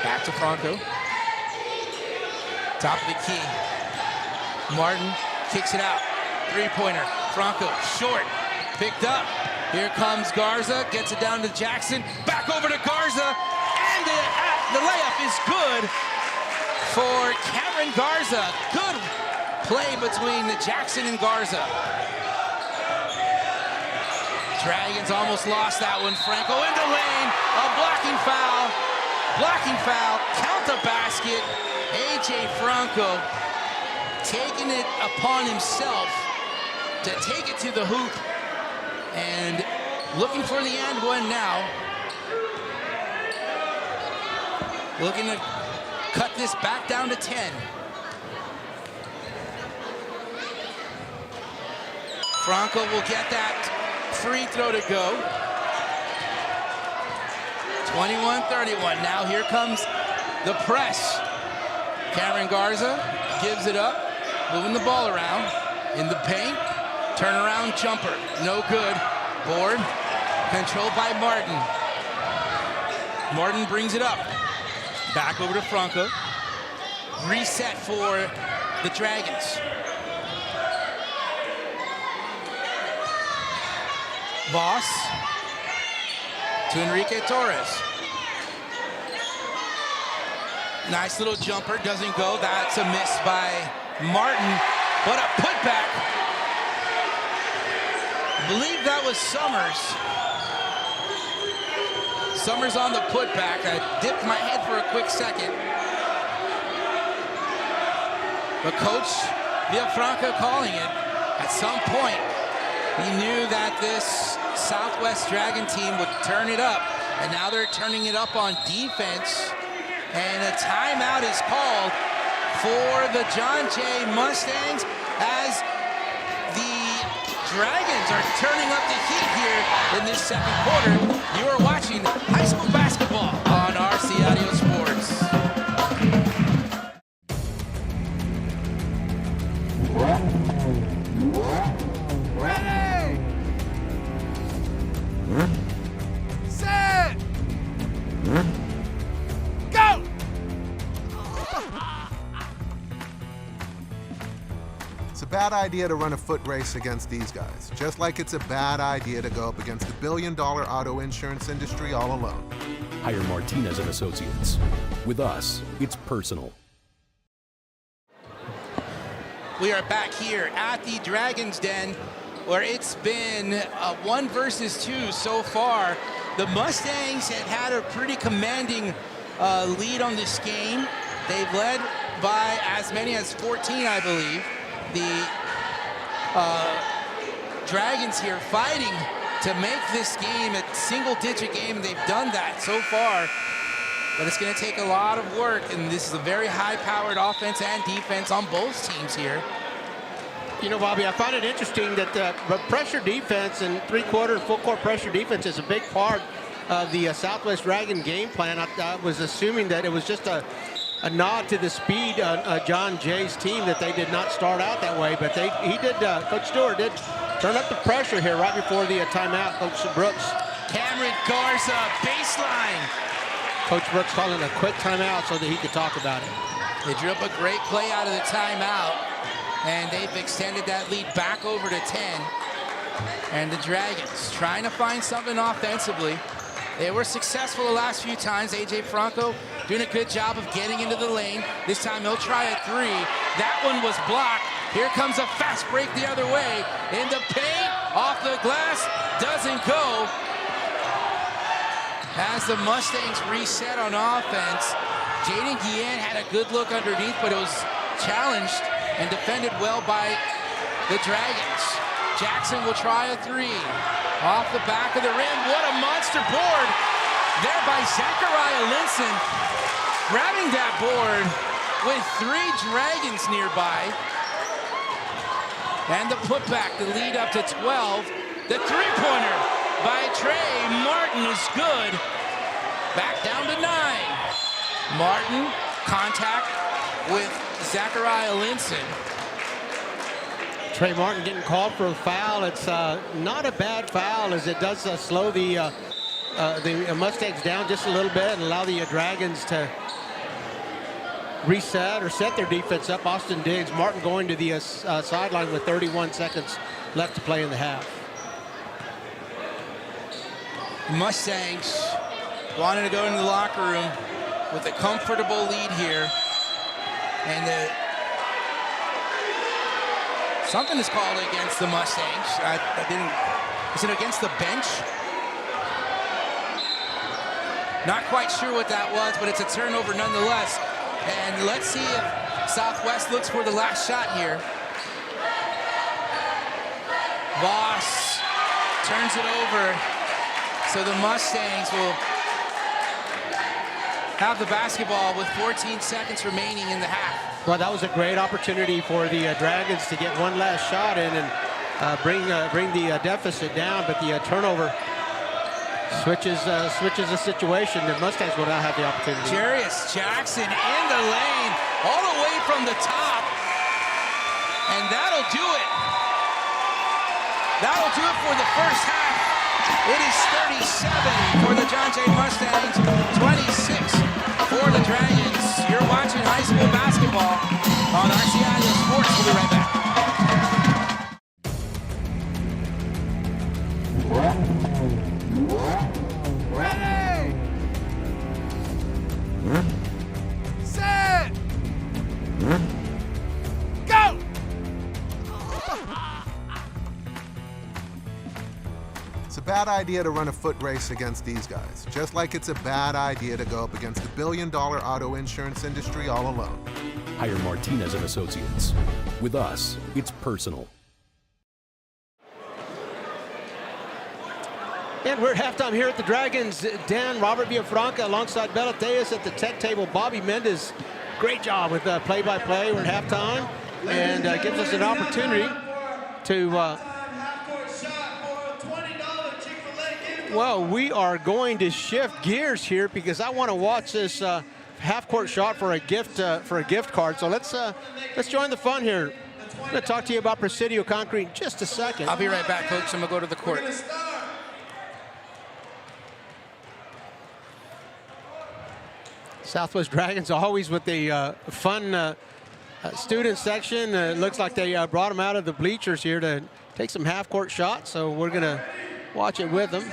Back to Franco. Top of the key. Martin kicks it out. Three-pointer. Franco, short. Picked up. Here comes Garza. Gets it down to Jackson. Back over to Garza. And the layup is good for Cameron Garza. Good play between Jackson and Garza. Dragons almost lost that one. Franco in the lane. A blocking foul. Blocking foul. Count the basket. A.J. Franco taking it upon himself to take it to the hoop. And looking for the and one now. Looking to cut this back down to 10. Franco will get that free throw to go. 21-31. Now here comes the press. Cameron Garza gives it up, moving the ball around in the paint. Turnaround jumper, no good. Board, controlled by Martin. Martin brings it up. Back over to Franco. Reset for the Dragons. Voss to Enrique Torres. Nice little jumper, doesn't go. That's a miss by Martin, but a putback. I believe that was Summers. Summers on the putback. I dipped my head for a quick second. But Coach Villafranca calling it. At some point, he knew that this Southwest Dragon team would turn it up, and now they're turning it up on defense. And a timeout is called for the John Jay Mustangs as the Dragons are turning up the heat here in this second quarter. You are watching high school basketball on RC Audio Sports. Ready! Set! Go! It's a bad idea to run a foot race against these guys, just like it's a bad idea to go up against the billion-dollar auto insurance industry all alone. Hire Martinez and Associates. With us, it's personal. We are back here at the Dragons Den, where it's been 1 versus 2 so far. The Mustangs had a pretty commanding lead on this game. They've led by as many as 14, I believe. The Dragons here fighting to make this game a single-digit game, and they've done that so far. But it's going to take a lot of work, and this is a very high-powered offense and defense on both teams here. You know, Bobby, I find it interesting that the pressure defense and three-quarter and full-court pressure defense is a big part of the Southwest Dragon game plan. I was assuming that it was just a nod to the speed of John Jay's team, that they did not start out that way, but Coach Stewart did turn up the pressure here right before the timeout. Coach Brooks. Cameron Garza, baseline. Coach Brooks calling a quick timeout so that he could talk about it. They drew up a great play out of the timeout, and they've extended that lead back over to 10. And the Dragons trying to find something offensively. They were successful the last few times. A.J. Franco doing a good job of getting into the lane. This time he'll try a three. That one was blocked. Here comes a fast break the other way. In the paint, off the glass, doesn't go. As the Mustangs reset on offense, Jaden Guillen had a good look underneath, but it was challenged and defended well by the Dragons. Jackson will try a three. Off the back of the rim, what a monster board there by Zachariah Linson. Grabbing that board with 3 Dragons nearby. And the putback, the lead up to 12. The three-pointer by Trey Martin is good. Back down to 9. Martin, contact with Zachariah Linson. Trey Martin getting called for a foul. It's not a bad foul, as it does slow the Mustangs down just a little bit and allow the Dragons to reset or set their defense up. Austin Diggs, Martin going to the sideline with 31 seconds left to play in the half. Mustangs wanting to go into the locker room with a comfortable lead here. And something is called against the Mustangs. Is it against the bench? Not quite sure what that was, but it's a turnover nonetheless. And let's see if Southwest looks for the last shot here. Voss turns it over, so the Mustangs will have the basketball with 14 seconds remaining in the half. Well, that was a great opportunity for the Dragons to get one last shot in and bring the deficit down, but the turnover Switches the situation. The Mustangs will not have the opportunity. Jarius Jackson in the lane, all the way from the top. And that'll do it. That'll do it for the first half. It is 37 for the John Jay Mustangs, 26 for the Dragons. You're watching high school basketball on RCI Sports. We'll be right back. Ready! Set! Go! It's a bad idea to run a foot race against these guys, just like it's a bad idea to go up against the billion-dollar auto insurance industry all alone. Hire Martinez and Associates. With us, it's personal. And we're at halftime here at the Dragons Den. Robert Villafranca alongside Belateus at the tech table. Bobby Mendez, great job with play-by-play. We're at halftime and gives us an opportunity to, well, we are going to shift gears here because I want to watch this half-court shot for a gift card. So let's join the fun here. I'm going to talk to you about Presidio Concrete in just a second. I'll be right back, Coach. I'm going to go to the court. Southwest Dragons always with the fun student section. Looks like they brought them out of the bleachers here to take some half-court shots, so we're going to watch it with them.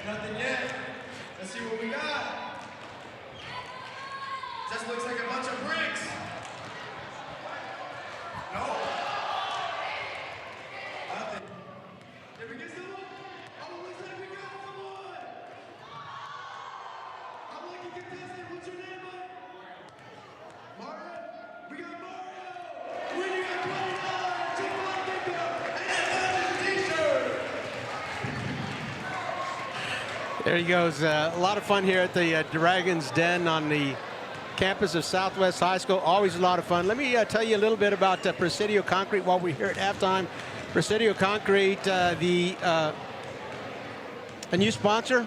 Nothing yet. Let's see what we got. Just looks like a bunch of bricks. No. Nothing. Did we get someone? Oh, looks like we got someone. I'm lucky contestant. What's your name, bud? Mario? We got Mario. We got $20. Chick-fil-A gift card. And a t-shirt. There he goes. A lot of fun here at the Dragons Den on the campus of Southwest High School. Always a lot of fun. Let me tell you a little bit about Presidio Concrete while we're here at halftime. Presidio Concrete, a new sponsor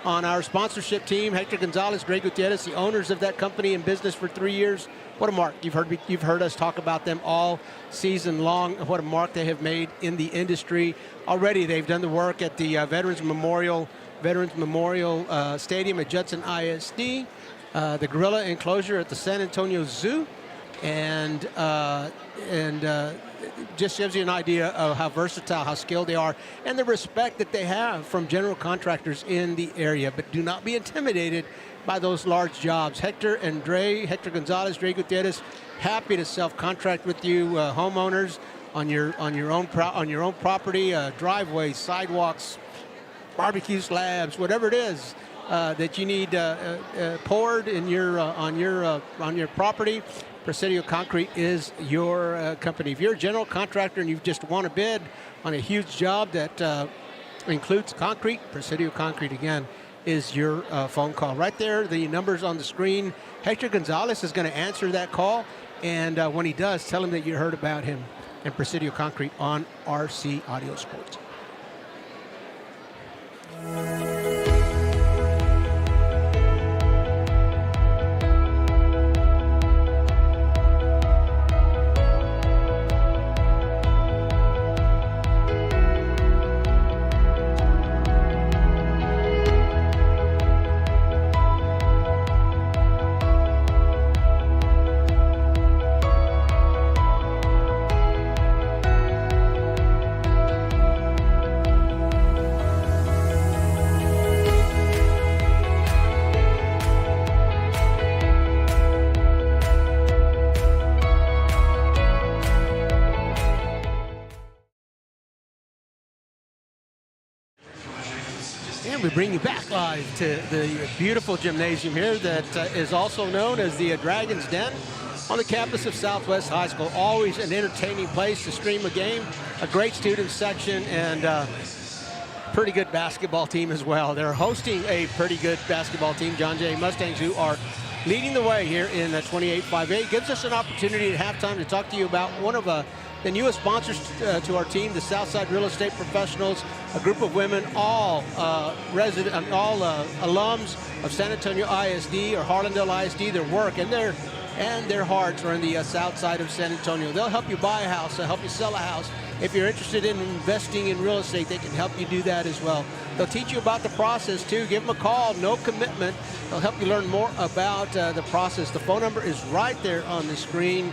on our sponsorship team. Hector Gonzalez, Greg Gutierrez, the owners of that company, in business for 3 years. What a mark. You've heard us talk about them all season long. What a mark they have made in the industry. Already they've done the work at the Veterans Memorial Stadium at Judson ISD, the Gorilla Enclosure at the San Antonio Zoo, and just gives you an idea of how versatile, how skilled they are, and the respect that they have from general contractors in the area. But do not be intimidated by those large jobs. Hector Gonzalez, Dre Gutierrez, happy to self-contract with you, homeowners, on your own property, driveways, sidewalks, barbecue slabs, whatever it is that you need poured in on your property. Presidio Concrete is your company. If you're a general contractor and you just want to bid on a huge job that includes concrete, Presidio Concrete again is your phone call. Right there, the numbers on the screen. Hector Gonzalez is going to answer that call, and when he does, tell him that you heard about him and Presidio Concrete on RC Audio Sports. And we bring you back live to the beautiful gymnasium here that is also known as the Dragons Den on the campus of Southwest High School. Always an entertaining place to stream a game, a great student section, and pretty good basketball team as well. They're hosting a pretty good basketball team, John Jay Mustangs, who are leading the way here in 28-5A. Gives us an opportunity at halftime to talk to you about one of the newest sponsors to our team, the Southside Real Estate Professionals, a group of women, all alums of San Antonio ISD or Harlandale ISD. Their work and their hearts are in the south side of San Antonio. They'll help you buy a house, they'll help you sell a house. If you're interested in investing in real estate, they can help you do that as well. They'll teach you about the process too. Give them a call, no commitment. They'll help you learn more about the process. The phone number is right there on the screen.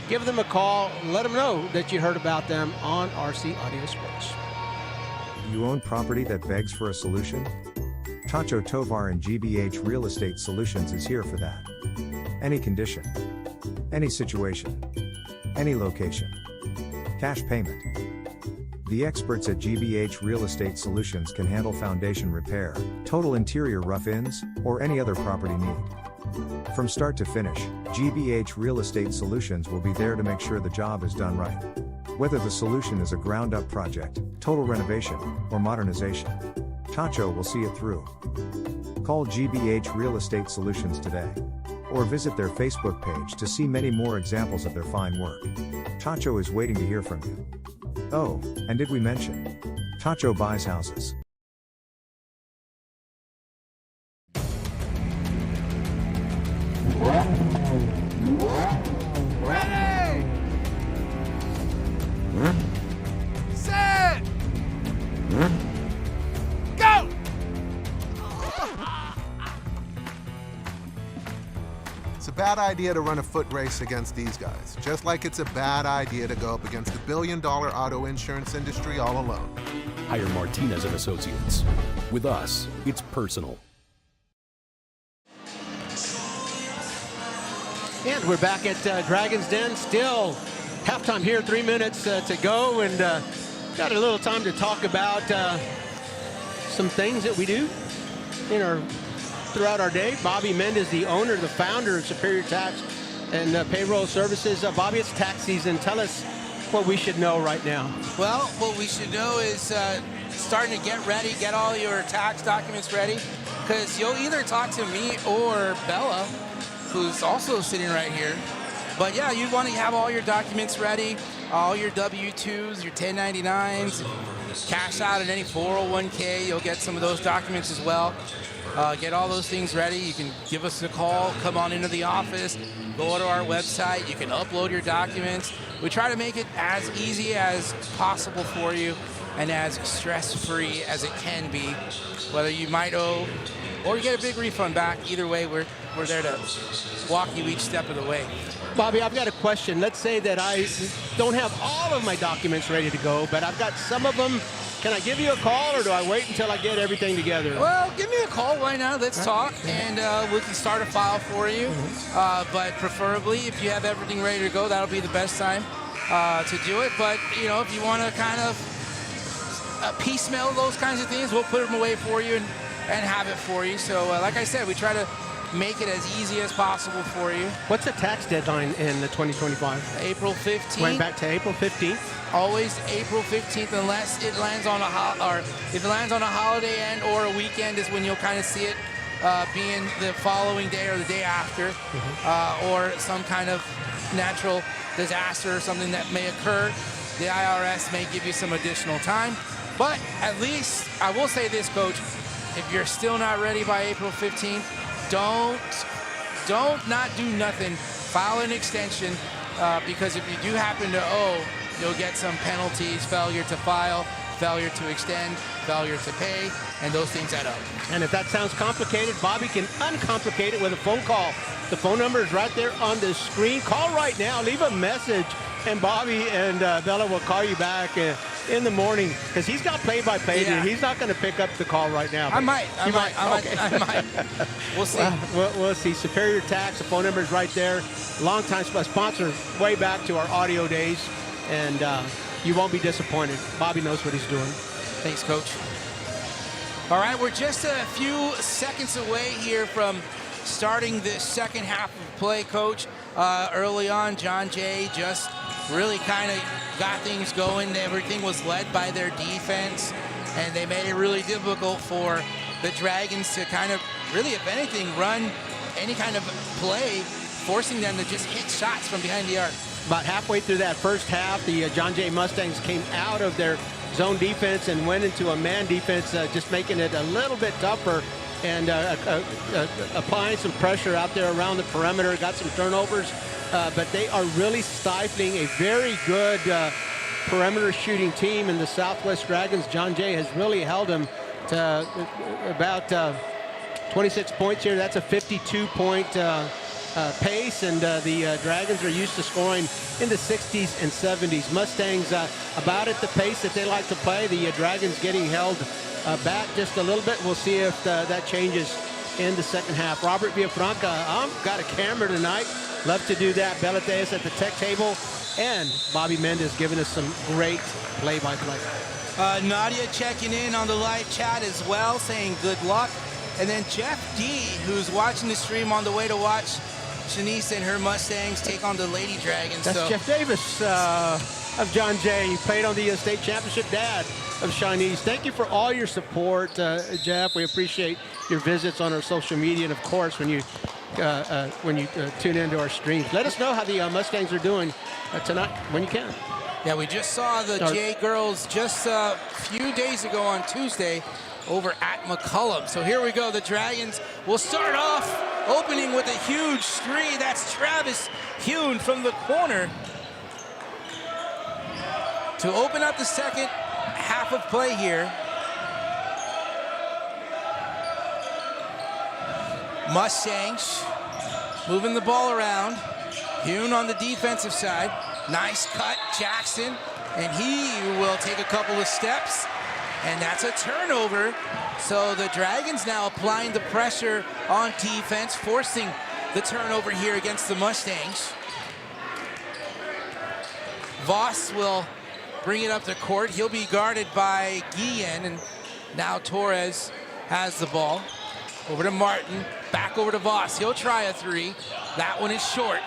Give them a call, let them know that you heard about them on RC Audio Sports. You own property that begs for a solution? Tacho Tovar and GBH Real Estate Solutions is here for that. Any condition, any situation, any location. Cash payment. The experts at GBH Real Estate Solutions can handle foundation repair, total interior rough-ins, or any other property need. From start to finish, GBH Real Estate Solutions will be there to make sure the job is done right. Whether the solution is a ground-up project, total renovation, or modernization, Tacho will see it through. Call GBH Real Estate Solutions today, or visit their Facebook page to see many more examples of their fine work. Tacho is waiting to hear from you. Oh, and did we mention? Tacho buys houses. Ready! Set! Go! It's a bad idea to run a foot race against these guys, just like it's a bad idea to go up against the billion-dollar auto insurance industry all alone. Hire Martinez and Associates. With us, it's personal. And we're back at Dragon's Den. Still halftime here, 3 minutes to go, and got a little time to talk about some things that we do throughout our day. Bobby Mendez, the owner, the founder of Superior Tax and Payroll Services. Bobby, it's tax season. Tell us what we should know right now. Well, what we should know is starting to get ready, get all your tax documents ready, because you'll either talk to me or Bella, who's also sitting right here. But yeah, you want to have all your documents ready, all your W-2s, your 1099s, cash out at any 401k. You'll get some of those documents as well. Get all those things ready. You can give us a call, come on into the office, go to our website. You can upload your documents. We try to make it as easy as possible for you and as stress-free as it can be. Whether you might owe or you get a big refund back, either way, we're there to walk you each step of the way. Bobby, I've got a question. Let's say that I don't have all of my documents ready to go, but I've got some of them. Can I give you a call, or do I wait until I get everything together? Well, give me a call right now. Let's talk, and we can start a file for you. But preferably, if you have everything ready to go, that'll be the best time to do it. But, you know, if you want to kind of piecemeal those kinds of things, we'll put them away for you and have it for you. So, like I said, we try to make it as easy as possible for you. What's the tax deadline in the 2025? April 15th. Went back to April 15th. Always April 15th, unless it lands on if it lands on a holiday end or a weekend is when you'll kind of see it being the following day or the day after, or some kind of natural disaster or something that may occur. The IRS may give you some additional time, but at least I will say this, Coach: if you're still not ready by April 15th, don't not do nothing. File an extension, because if you do happen to owe, you'll get some penalties: failure to file, failure to extend, failure to pay, and those things add up. And if that sounds complicated, Bobby can uncomplicate it with a phone call. The phone number is right there on the screen. Call right now, leave a message, and Bobby and Bella will call you back in the morning, because he's got play-by-play. Yeah. He's not going to pick up the call right now. I might. We'll see. We'll see. Superior Tax, the phone number is right there. Longtime sponsor, way back to our audio days, and you won't be disappointed. Bobby knows what he's doing. Thanks, Coach. All right, we're just a few seconds away here from starting the second half of play, Coach. Early on, John Jay just really kind of got things going. Everything was led by their defense, and they made it really difficult for the Dragons to kind of really, if anything, run any kind of play, forcing them to just hit shots from behind the arc. About halfway through that first half, the John Jay Mustangs came out of their zone defense and went into a man defense, just making it a little bit tougher and applying some pressure out there around the perimeter. Got some turnovers, but they are really stifling a very good perimeter shooting team in the Southwest Dragons. John Jay has really held them to about 26 points here. That's a 52-point pace, and the Dragons are used to scoring in the 60s and 70s. Mustangs about at the pace that they like to play. The Dragons getting held back just a little bit. We'll see if that changes in the second half. Robert Villafranca got a camera tonight. Love to do that. Belateas at the tech table, and Bobby Mendez giving us some great play-by-play. Nadia checking in on the live chat as well, saying good luck. And then Jeff D, who's watching the stream on the way to watch Shanice and her Mustangs take on the Lady Dragons. That's Jeff Davis of John Jay. He played on the state championship, dad of Shanice. Thank you for all your support, Jeff. We appreciate your visits on our social media, and of course when you tune into our streams. Let us know how the Mustangs are doing tonight when you can. Yeah, we just saw the Jay girls just a few days ago on Tuesday over at McCullum. So here we go. The Dragons will start off opening with a huge three. That's Travis Hune from the corner to open up the second half of play here. Mustangs moving the ball around. Hune on the defensive side. Nice cut, Jackson, and he will take a couple of steps, and that's a turnover. So the Dragons now applying the pressure on defense, forcing the turnover here against the Mustangs. Voss will bring it up the court. He'll be guarded by Guillen, and now Torres has the ball. Over to Martin, back over to Voss. He'll try a three. That one is short.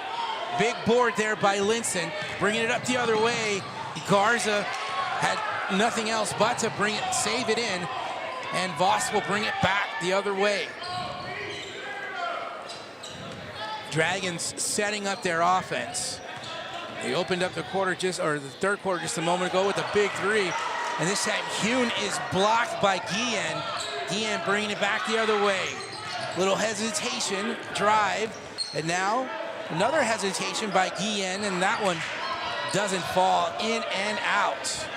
Big board there by Linson, bringing it up the other way. Garza had nothing else but to bring it, save it in, and Voss will bring it back the other way. Dragons setting up their offense. They opened up the the third quarter just a moment ago with a big three, and this time Hune is blocked by Guillen. Guillen bringing it back the other way. Little hesitation, drive, and now another hesitation by Guillen, and that one doesn't fall, in and out.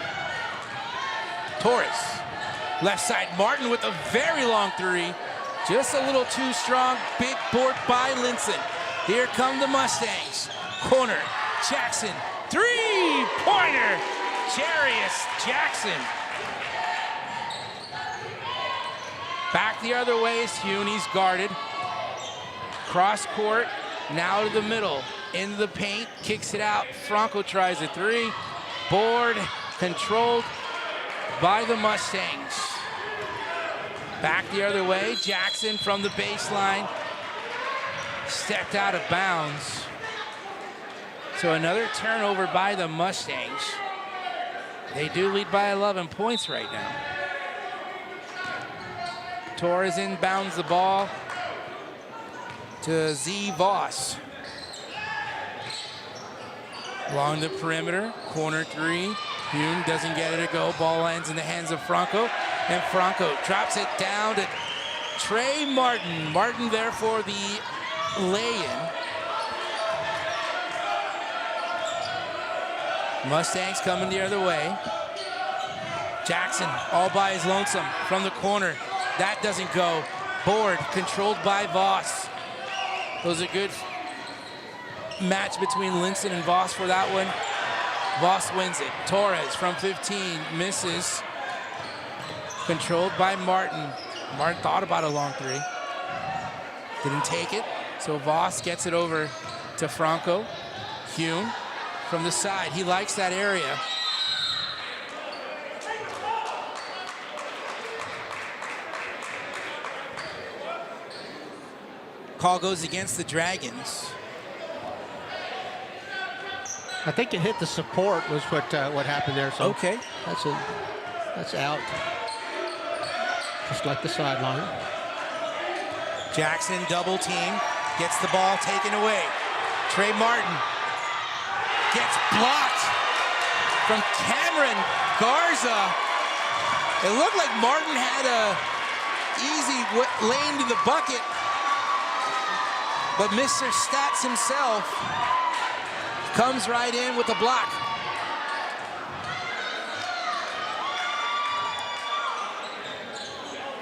Torres, left side, Martin with a very long three. Just a little too strong, big board by Linson. Here come the Mustangs. Corner, Jackson, three-pointer, Jarius Jackson. Back the other way is Hune, he's guarded. Cross court, now to the middle, into the paint, kicks it out. Franco tries a three. Board controlled by the Mustangs. Back the other way, Jackson from the baseline. Stepped out of bounds. So another turnover by the Mustangs. They do lead by 11 points right now. Torres inbounds the ball to Z. Voss. Along the perimeter, corner three. Hune doesn't get it to go. Ball lands in the hands of Franco. And Franco drops it down to Trey Martin. Martin there for the lay-in. Mustangs coming the other way. Jackson all by his lonesome from the corner. That doesn't go. Board controlled by Voss. Those are good match between Linson and Voss for that one. Voss wins it. Torres from 15 misses. Controlled by Martin. Martin thought about a long three. Didn't take it. So Voss gets it over to Franco. Hune from the side. He likes that area. Call goes against the Dragons. I think it hit the support was what happened there. So okay, that's out. Just like the sideline. Jackson double team. Gets the ball taken away. Trey Martin gets blocked from Cameron Garza. It looked like Martin had a easy lane to the bucket, but Mr. Stats himself comes right in with the block.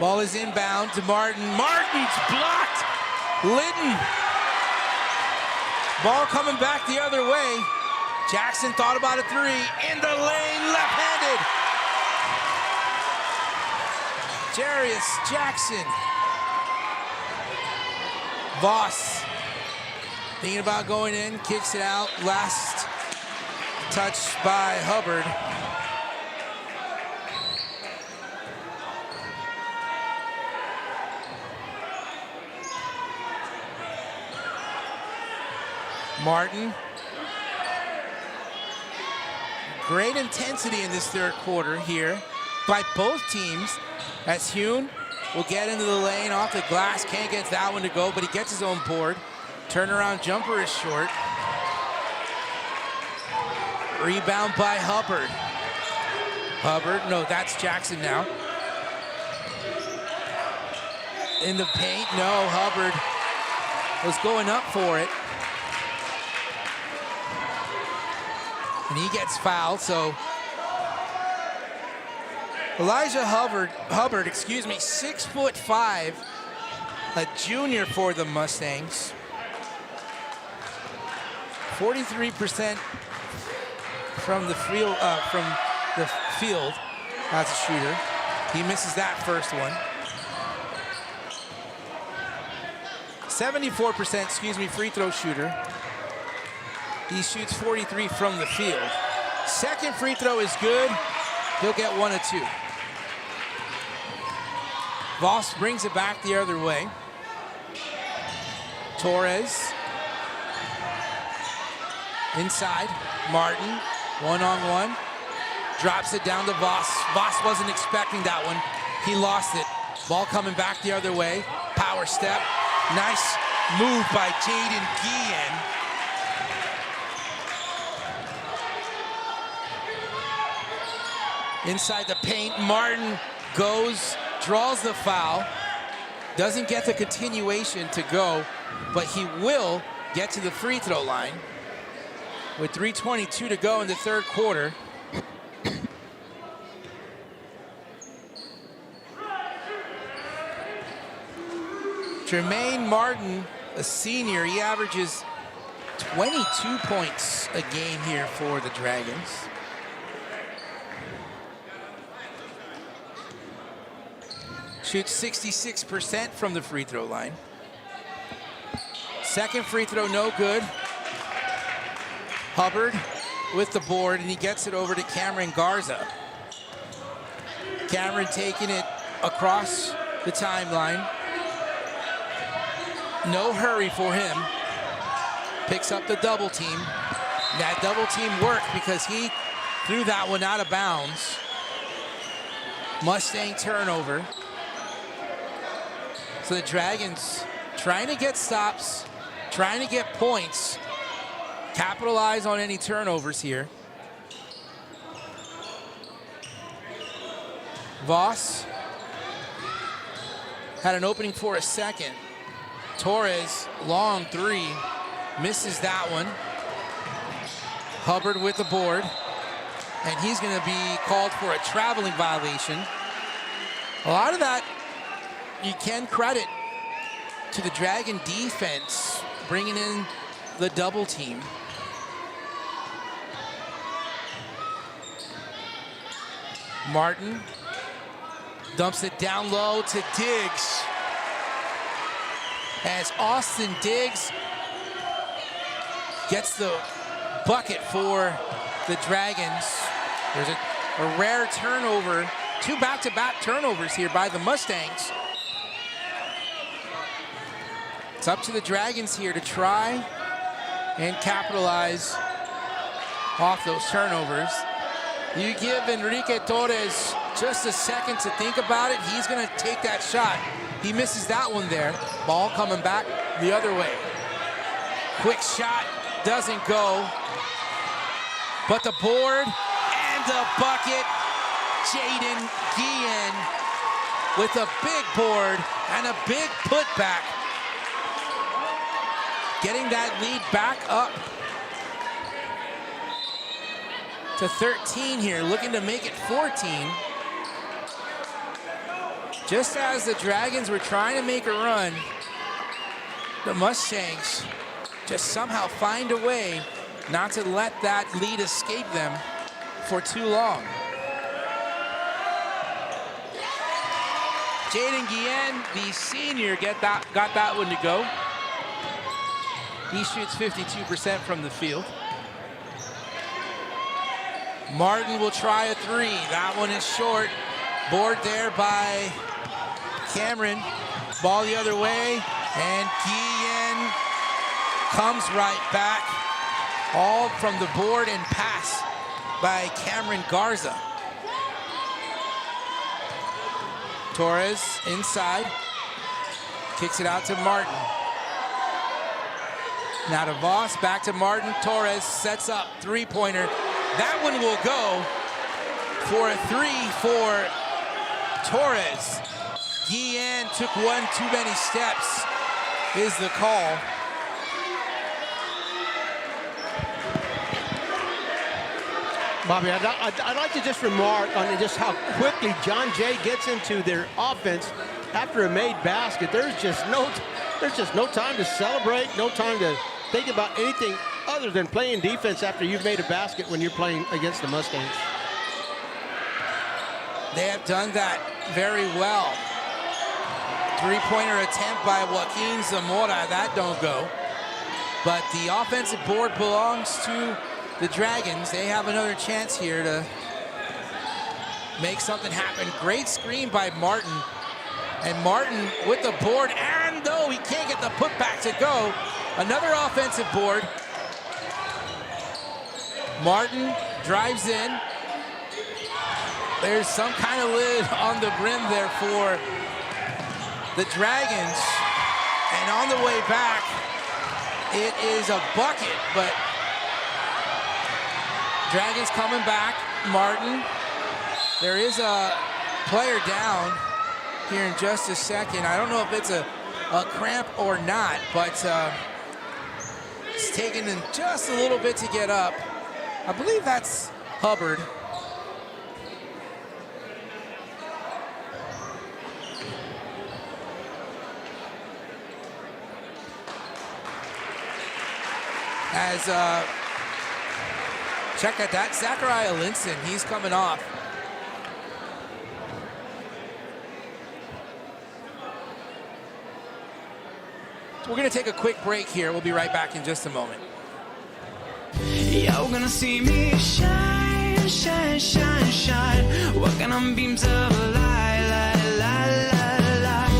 Ball is inbound to Martin. Martin's blocked. Linton. Ball coming back the other way. Jackson thought about a three. In the lane, left-handed. Jarius Jackson. Voss thinking about going in, kicks it out. Last touch by Hubbard. Martin. Great intensity in this third quarter here by both teams, as Hune will get into the lane off the glass. Can't get that one to go, but he gets his own board. Turnaround jumper is short. Rebound by Hubbard. Hubbard, no, that's Jackson now. In the paint, no, Hubbard was going up for it. And he gets fouled, so Elijah Hubbard, 6'5", a junior for the Mustangs. 43% from the field as a shooter. He misses that first one. 74%, free throw shooter. He shoots 43 from the field. Second free throw is good. He'll get 1 of 2. Voss brings it back the other way. Torres. Inside. Martin. One-on-one. Drops it down to Voss. Voss wasn't expecting that one. He lost it. Ball coming back the other way. Power step. Nice move by Jaden Guillen. Inside the paint, Martin goes, draws the foul, doesn't get the continuation to go, but he will get to the free throw line with 3:22 to go in the third quarter. Jermaine Martin, a senior, he averages 22 points a game here for the Dragons. Shoots 66% from the free throw line. Second free throw, no good. Hubbard with the board, and he gets it over to Cameron Garza. Cameron taking it across the timeline. No hurry for him. Picks up the double team. That double team worked because he threw that one out of bounds. Mustang turnover. So the Dragons trying to get stops, trying to get points, capitalize on any turnovers here. Voss had an opening for a second. Torres, long three, misses that one. Hubbard with the board, and he's gonna be called for a traveling violation. A lot of that you can credit to the Dragon defense, bringing in the double team. Martin dumps it down low to Diggs. As Austin Diggs gets the bucket for the Dragons. There's a rare turnover, 2 back-to-back turnovers here by the Mustangs. It's up to the Dragons here to try and capitalize off those turnovers. You give Enrique Torres just a second to think about it. He's gonna take that shot. He misses that one there. Ball coming back the other way. Quick shot doesn't go. But the board and the bucket. Jaden Guillen with a big board and a big putback. Getting that lead back up to 13 here, looking to make it 14. Just as the Dragons were trying to make a run, the Mustangs just somehow find a way not to let that lead escape them for too long. Jaden Guillen, the senior, got that one to go. He shoots 52% from the field. Martin will try a three. That one is short. Board there by Cameron. Ball the other way, and Guillen comes right back. All from the board and pass by Cameron Garza. Torres inside, kicks it out to Martin. Now to Voss, back to Martin. Torres sets up, three-pointer. That one will go for a three for Torres. Guillen took one too many steps, is the call. Bobby, I'd like to just remark on just how quickly John Jay gets into their offense after a made basket. There's just no time to celebrate, no time to think about anything other than playing defense after you've made a basket when you're playing against the Mustangs. They have done that very well. Three-pointer attempt by Joaquin Zamora, that don't go. But the offensive board belongs to the Dragons. They have another chance here to make something happen. Great screen by Martin. And Martin with the board, and though he can't get the putback to go, another offensive board. Martin drives in. There's some kind of lid on the rim there for the Dragons. And on the way back, it is a bucket, but Dragons coming back. Martin. There is a player down here in just a second. I don't know if it's a cramp or not, but it's taking them just a little bit to get up. I believe that's Hubbard. As check out that, Zachariah Linson, he's coming off. So we're gonna take a quick break here. We'll be right back in just a moment. You're gonna see me shine, shine, shine, shine. Walking on beams of light, light, light, light, light.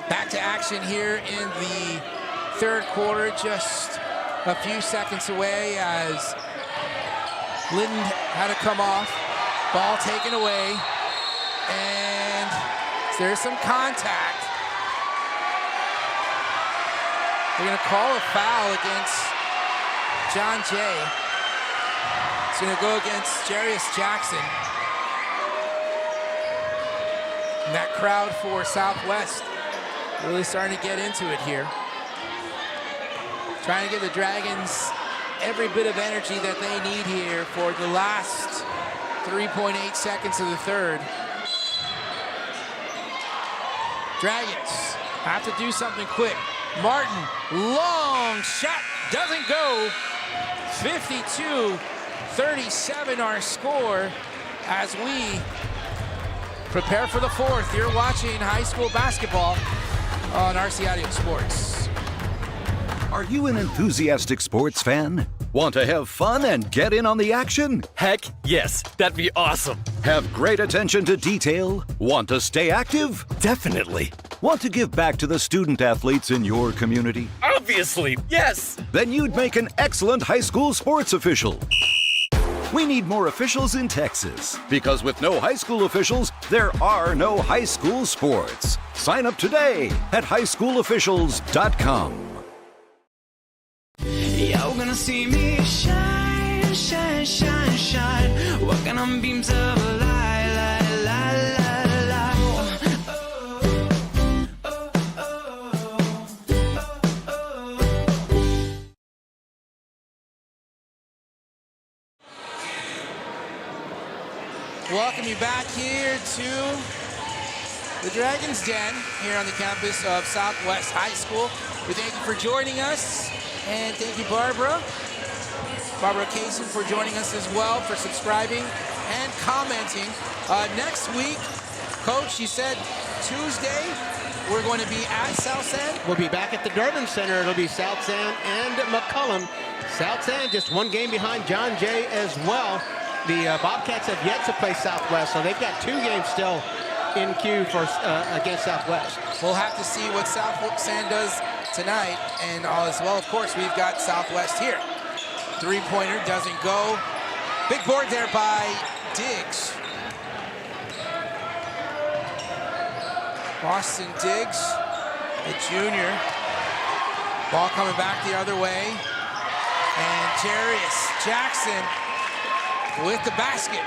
Back to action here in the third quarter, just a few seconds away as Linden had to come off. Ball taken away, and there's some contact. They're gonna call a foul against John Jay. It's gonna go against Jarius Jackson. And that crowd for Southwest really starting to get into it here. Trying to give the Dragons every bit of energy that they need here for the last 3.8 seconds of the third. Dragons have to do something quick. Martin, long shot, doesn't go. 52-37 our score as we prepare for the fourth. You're watching high school basketball on RC Audio Sports. Are you an enthusiastic sports fan? Want to have fun and get in on the action? Heck yes, that'd be awesome. Have great attention to detail? Want to stay active? Definitely. Want to give back to the student athletes in your community? Obviously, yes. Then you'd make an excellent high school sports official. We need more officials in Texas because with no high school officials, there are no high school sports. Sign up today at highschoolofficials.com. You're gonna see me shine, shine, shine, shine. Walking on beams of a light, light, light, light, light. Welcome you back here to the Dragon's Den here on the campus of Southwest High School. We thank you for joining us, and thank you, Barbara Kaysen, for joining us as well, for subscribing and commenting. Next week, Coach, you said Tuesday we're going to be at South San. We'll be back at the Durbin Center. It'll be South San and McCullum. South San just one game behind John Jay as well. The Bobcats have yet to play Southwest, so they've got 2 games still in queue for against Southwest. We'll have to see what South San does tonight, and all as well, of course, we've got Southwest here. 3-pointer doesn't go. Big board there by Diggs. Boston Diggs, the junior. Ball coming back the other way. And Jarius Jackson with the basket.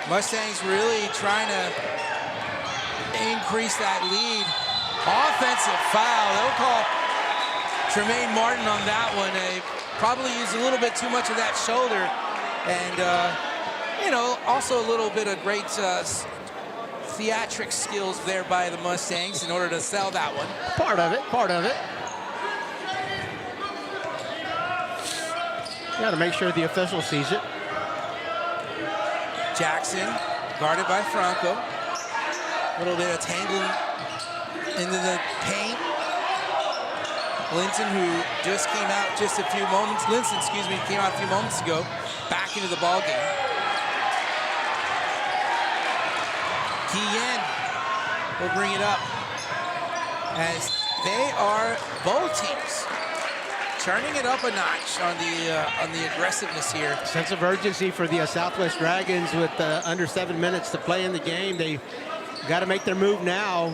Mustangs really trying to increase that lead. Offensive foul. They'll call Tremaine Martin on that one. They probably used a little bit too much of that shoulder. And, you know, also a little bit of great theatric skills there by the Mustangs in order to sell that one. Part of it. Got to make sure the official sees it. Jackson, guarded by Franco. A little bit of tangling into the paint. Linson, who just came out just a few moments, came out a few moments ago, back into the ball game. Guillen will bring it up as they are both teams turning it up a notch on the aggressiveness here. Sense of urgency for the Southwest Dragons with under 7 minutes to play in the game. They got to make their move now.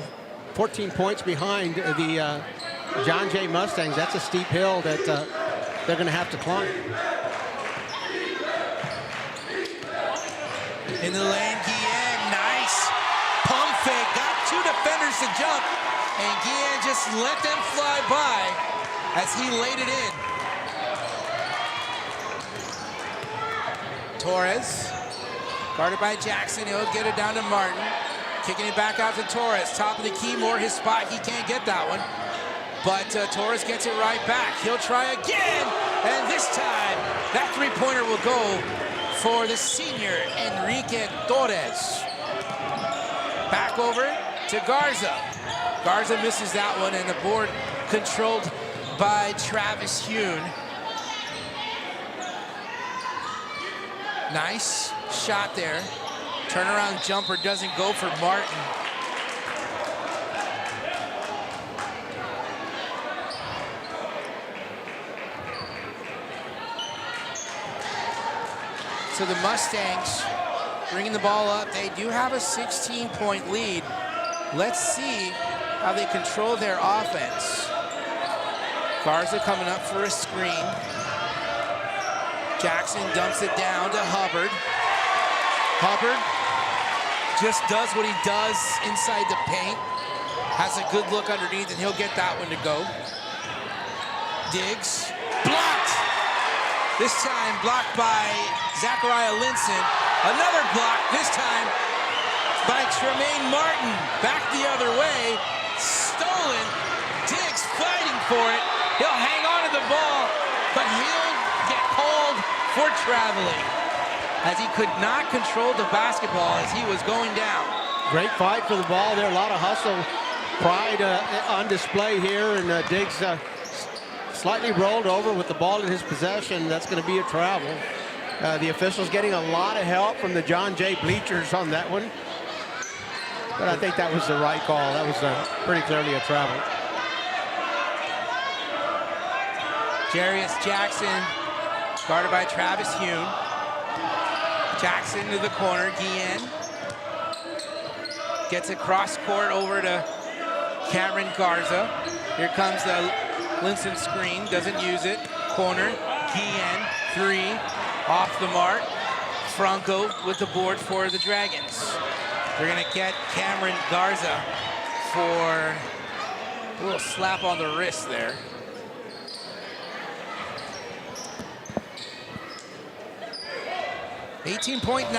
14 points behind the John Jay Mustangs. That's a steep hill that they're going to have to climb. In the lane, Guillen, nice pump fake, got 2 defenders to jump, and Guillen just let them fly by as he laid it in. Torres, guarded by Jackson, he'll get it down to Martin. Kicking it back out to Torres, top of the key, more his spot, he can't get that one. But Torres gets it right back. He'll try again, and this time, that 3-pointer will go for the senior, Enrique Torres. Back over to Garza. Garza misses that one, and the board controlled by Travis Hune. Nice shot there. Turnaround jumper doesn't go for Martin. So the Mustangs bringing the ball up. They do have a 16-point lead. Let's see how they control their offense. Garza coming up for a screen. Jackson dumps it down to Hubbard. Hubbard just does what he does inside the paint. Has a good look underneath, and he'll get that one to go. Diggs, blocked. This time blocked by Zachariah Linson. Another block, this time by Tremaine Martin. Back the other way, stolen. Diggs fighting for it. He'll hang on to the ball, but he'll get called for traveling, as he could not control the basketball as he was going down. Great fight for the ball there. A lot of hustle, pride on display here, and Diggs slightly rolled over with the ball in his possession. That's going to be a travel. The officials getting a lot of help from the John Jay bleachers on that one. But I think that was the right call. That was pretty clearly a travel. Jarius Jackson Guarded by Travis Hune. Jackson to the corner. Guillen gets it cross court over to Cameron Garza. Here comes the Linson screen. Doesn't use it. Corner. Guillen. 3. Off the mark. Franco with the board for the Dragons. They're going to get Cameron Garza for a little slap on the wrist there. $18 points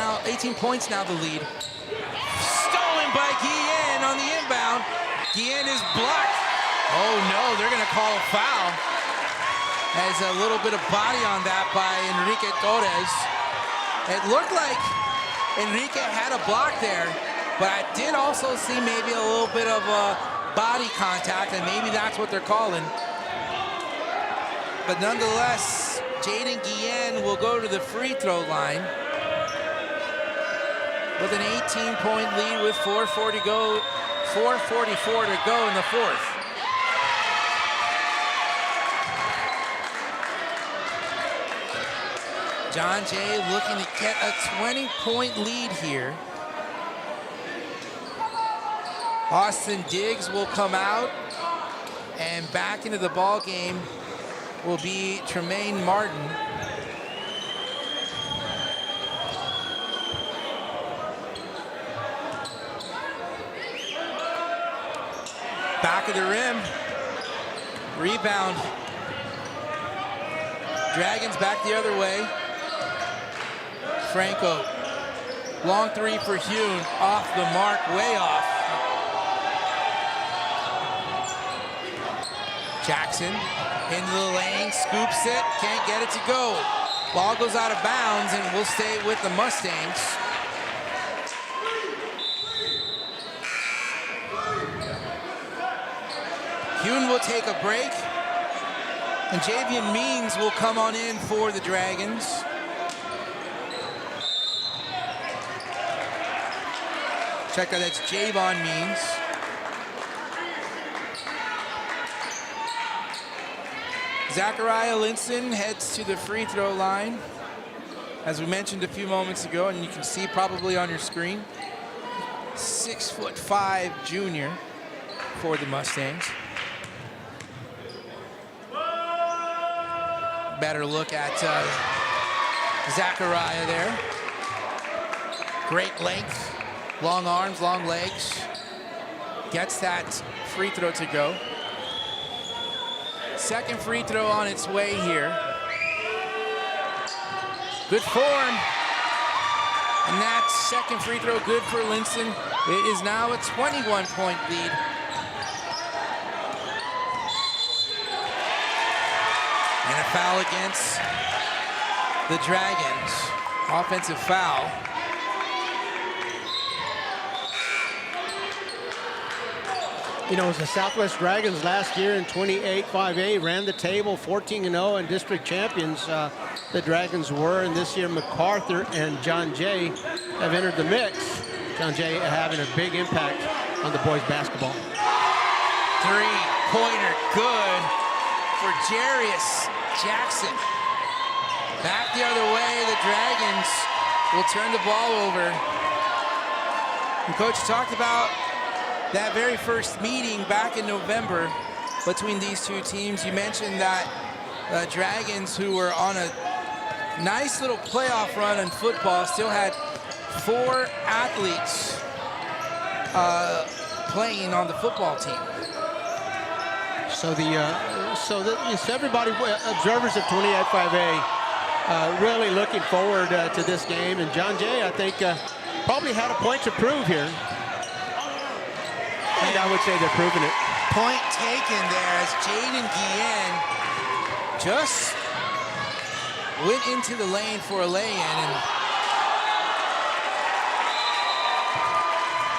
now the lead. Stolen by Guillen on the inbound. Guillen is blocked. Oh no, they're going to call a foul. Has a little bit of body on that by Enrique Torres. It looked like Enrique had a block there, but I did also see maybe a little bit of a body contact, and maybe that's what they're calling. But nonetheless, Jaden Guillen will go to the free throw line with an 18-point lead with 4:44 to go in the fourth. John Jay looking to get a 20-point lead here. Austin Diggs will come out, and back into the ball game will be Tremaine Martin. Back of the rim. Rebound. Dragons back the other way. Franco. Long 3 for Hune. Off the mark, way off. Jackson into the lane, scoops it, can't get it to go. Ball goes out of bounds and will stay with the Mustangs. Hune will take a break, and Javian Means will come on in for the Dragons. Check out, that's Javon Means. Zachariah Linson heads to the free throw line. As we mentioned a few moments ago, and you can see probably on your screen, 6'5" junior for the Mustangs. Better look at Zachariah there. Great length, long arms, long legs. Gets that free throw to go. Second free throw on its way here. Good form. And that second free throw good for Linson. It is now a 21-point lead. And a foul against the Dragons. Offensive foul. You know, it was the Southwest Dragons last year in 28-5A, ran the table 14-0 and district champions. The Dragons were, and this year MacArthur and John Jay have entered the mix. John Jay having a big impact on the boys basketball. Three-pointer good for Jarius Jackson. Back the other way, the Dragons will turn the ball over. And Coach talked about that very first meeting back in November between these two teams. You mentioned that Dragons, who were on a nice little playoff run in football, still had 4 athletes playing on the football team. So everybody, observers of 28-5A, really looking forward to this game. And John Jay, I think, probably had a point to prove here. And I would say they're proving it. Point taken there as Jaden Guillen just went into the lane for a lay-in, and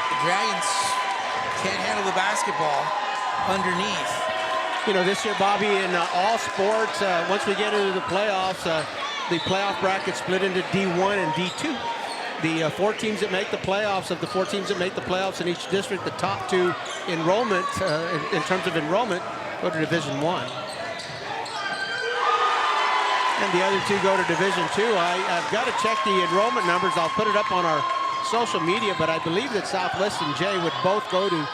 the Dragons can't handle the basketball underneath. You know, this year, Bobby, in all sports, once we get into the playoffs, the playoff bracket split into D1 and D2. The 4 teams that make the playoffs, of the 4 teams that make the playoffs in each district, the top 2 enrollment, in terms of enrollment, go to Division 1. and the other two go to Division II. I've got to check the enrollment numbers. I'll put it up on our social media, but I believe that Southwest and Jay would both go to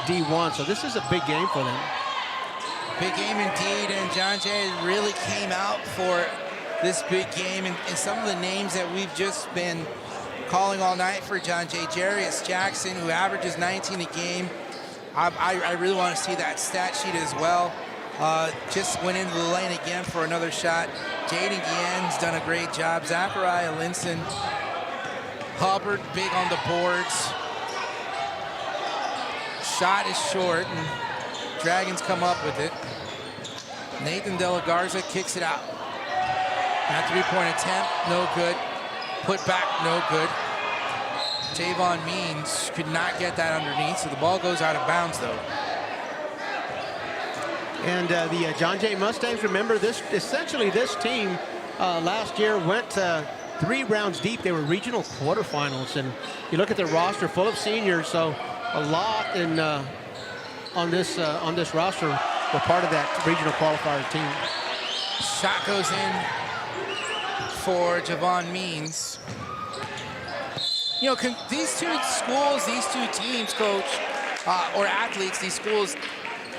D1, so this is a big game for them. Big game indeed, and John Jay really came out for this big game, and some of the names that we've just been calling all night for John Jay. Jarius Jackson, who averages 19 a game. I really want to see that stat sheet as well. Just went into the lane again for another shot. Jaden Guillen's done a great job. Zachariah Linson. Hubbard big on the boards. Shot is short, and Dragons come up with it. Nathan De La Garza kicks it out. That three-point attempt, no good. Put back, no good. Javon Means could not get that underneath, so the ball goes out of bounds, though. And the John Jay Mustangs, remember, essentially this team last year went 3 rounds deep. They were regional quarterfinals, and you look at their roster full of seniors, so a lot on this roster were part of that regional qualifier team. Shot goes in for Javon Means. You know, these two schools, these two teams, coach, or athletes, these schools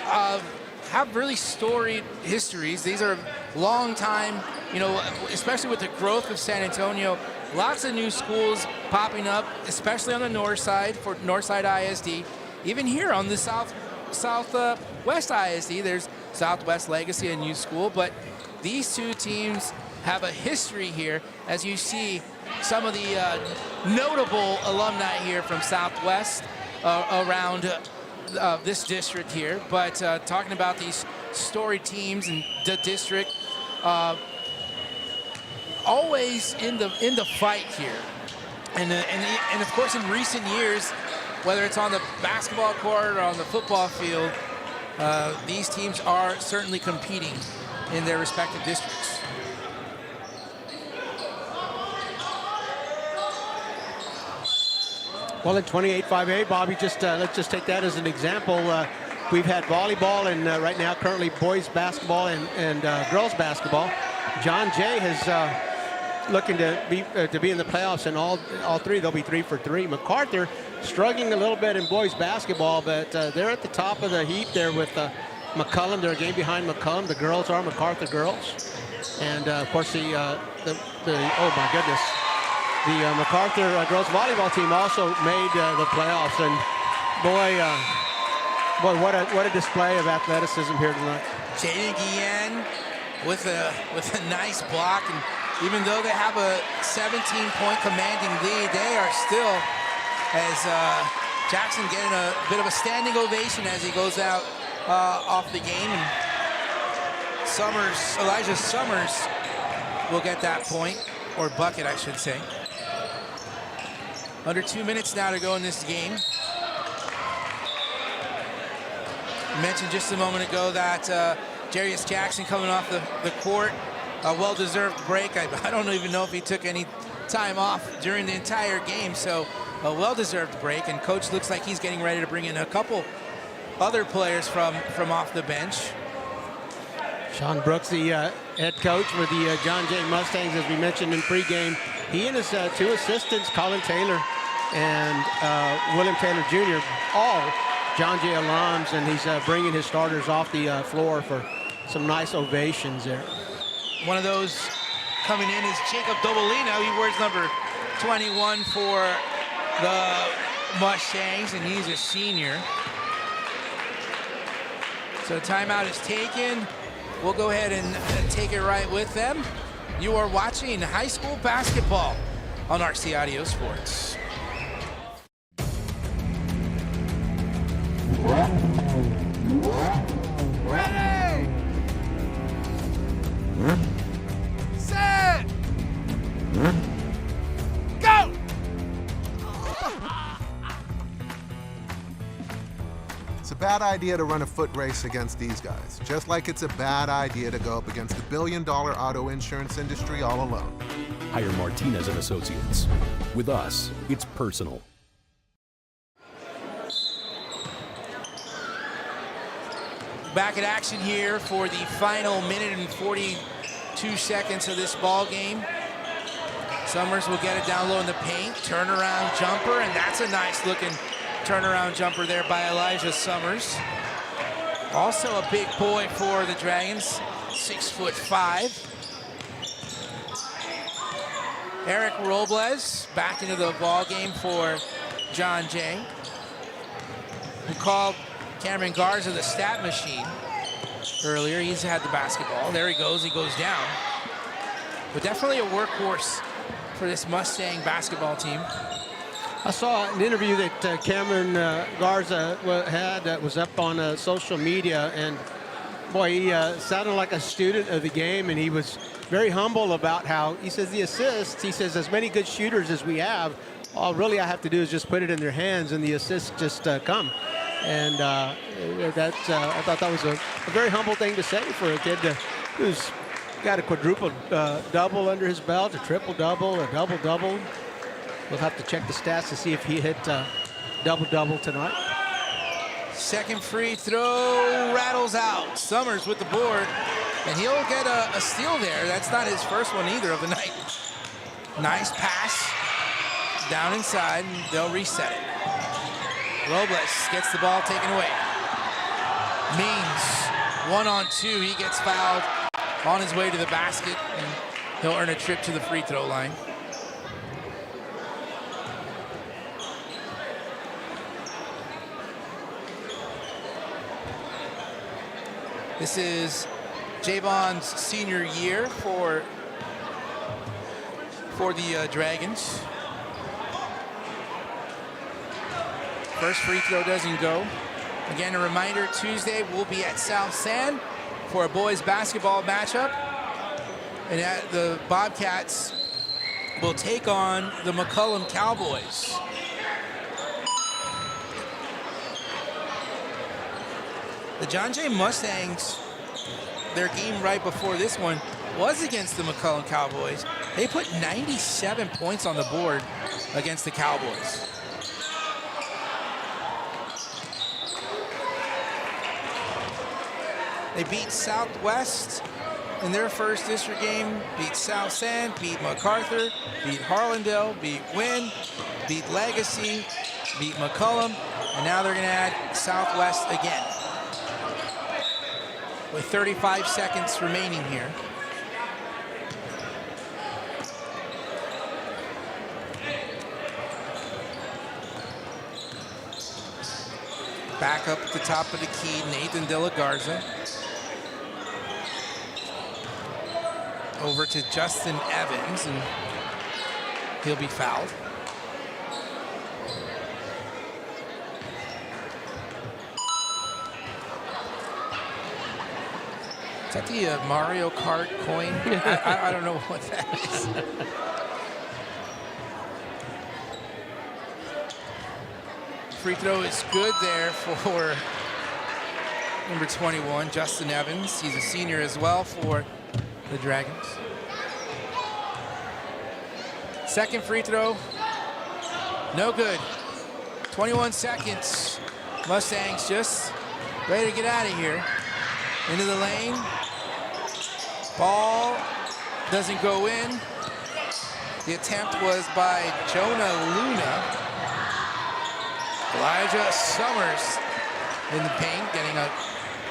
have really storied histories. These are long time, you know, especially with the growth of San Antonio, lots of new schools popping up, especially on the north side for Northside ISD. Even here on the Southwest ISD, there's Southwest Legacy, a new school, but these two teams have a history here, as you see some of the notable alumni here from Southwest around this district here. But talking about these storied teams in the district, always in the fight here, and of course in recent years, whether it's on the basketball court or on the football field, these teams are certainly competing in their respective districts. Well, in 28-5A, Bobby, let's just take that as an example. We've had volleyball and right now currently boys basketball and girls basketball. John Jay has looking to be in the playoffs, and all three, they'll be 3 for 3. MacArthur struggling a little bit in boys basketball, but they're at the top of the heap there with McCullum. They're a game behind McCullum. The girls are MacArthur girls, and of course the oh my goodness. The MacArthur girls volleyball team also made the playoffs, and boy, what a display of athleticism here tonight. Jaden Guillen with a nice block, and even though they have a 17-point commanding lead, they are still, as Jackson getting a bit of a standing ovation as he goes out off the game, and Elijah Summers will get that point, or bucket, I should say. Under 2 minutes now to go in this game. I mentioned just a moment ago that Jarius Jackson coming off the court, a well-deserved break. I don't even know if he took any time off during the entire game, so a well-deserved break. And coach looks like he's getting ready to bring in a couple other players from off the bench. Sean Brooks, the head coach for the John Jay Mustangs, as we mentioned in pregame. He and his 2 assistants, Colin Taylor and William Taylor Jr., all John Jay alums, and he's bringing his starters off the floor for some nice ovations there. One of those coming in is Jacob Dobolino. He wears number 21 for the Mustangs, and he's a senior. So timeout is taken. We'll go ahead and take it right with them. You are watching high school basketball on RC Audio Sports. Ready! Set! Go! It's a bad idea to run a foot race against these guys, just like it's a bad idea to go up against the billion-dollar auto insurance industry all alone. Hire Martinez and Associates. With us, it's personal. Back in action here for the final minute and 42 2 seconds of this ball game. Summers will get it down low in the paint. Turnaround jumper, and that's a nice looking turnaround jumper there by Elijah Summers. Also a big boy for the Dragons, 6'5". Eric Robles back into the ball game for John Jay, who called Cameron Garza the stat machine earlier. He's had the basketball. There he goes down. But definitely a workhorse for this Mustang basketball team. I saw an interview that Cameron Garza had that was up on social media, and boy, he sounded like a student of the game, and he was very humble about how, he says the assists, he says as many good shooters as we have, all really I have to do is just put it in their hands and the assists just come. And I thought that was a very humble thing to say for a kid who's got a quadruple double under his belt, a triple double, a double double. We'll have to check the stats to see if he hit double-double tonight. Second free throw rattles out. Summers with the board, and he'll get a steal there. That's not his first one either of the night. Nice pass down inside, and they'll reset it. Robles gets the ball taken away. Means 1-on-2. He gets fouled on his way to the basket, and he'll earn a trip to the free throw line. This is Javon's senior year for the Dragons. First free throw doesn't go. Again, a reminder, Tuesday we'll be at South San for a boys basketball matchup. And the Bobcats will take on the McCullum Cowboys. The John Jay Mustangs, their game right before this one was against the McCullum Cowboys. They put 97 points on the board against the Cowboys. They beat Southwest in their first district game, beat South San, beat MacArthur, beat Harlandale, beat Wynn, beat Legacy, beat McCullum, and now they're gonna add Southwest again. With 35 seconds remaining here. Back up at the top of the key, Nathan De La Garza. Over to Justin Evans, and he'll be fouled. Is that the Mario Kart coin? I don't know what that is. Free throw is good there for number 21, Justin Evans. He's a senior as well for the Dragons. Second free throw, no good. 21 seconds. Mustangs just ready to get out of here. Into the lane. Ball doesn't go in. The attempt was by Jonah Luna. Elijah Summers in the paint, getting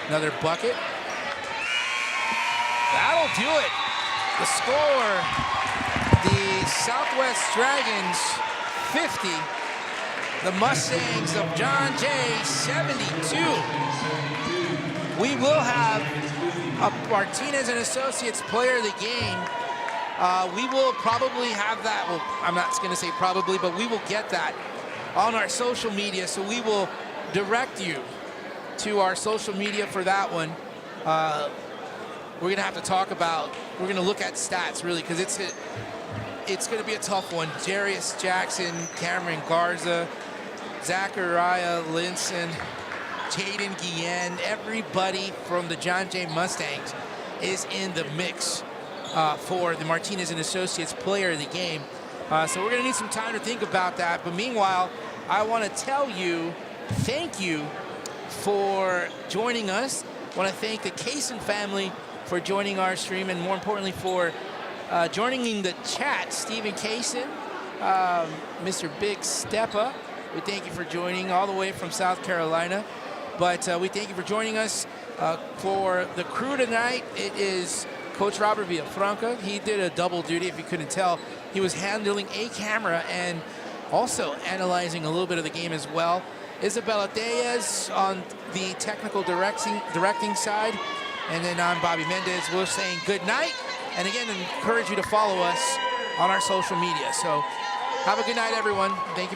another bucket. That'll do it. The score, the Southwest Dragons 50. The Mustangs of John Jay 72. We will have a Martinez and Associates player of the game. We will probably have that. Well, I'm not going to say probably, but we will get that on our social media. So we will direct you to our social media for that one. We're going to have to talk about, we're going to look at stats really, because it's going to be a tough one. Jarius Jackson, Cameron Garza, Zachariah Linson, Jaden Guillen, everybody from the John Jay Mustangs is in the mix for the Martinez and Associates player of the game. So we're going to need some time to think about that. But meanwhile, I want to tell you, thank you for joining us. I want to thank the Kaysen family for joining our stream, and more importantly for joining in the chat. Stephen Kaysen, Mr. Big Steppa, we thank you for joining all the way from South Carolina. But we thank you for joining us. For the crew tonight, it is Coach Robert Villafranca. He did a double duty, if you couldn't tell. He was handling a camera and also analyzing a little bit of the game as well. Isabella Diaz on the technical directing side. And then I'm Bobby Mendez. We're saying good night. And again, encourage you to follow us on our social media. So have a good night, everyone. Thank you for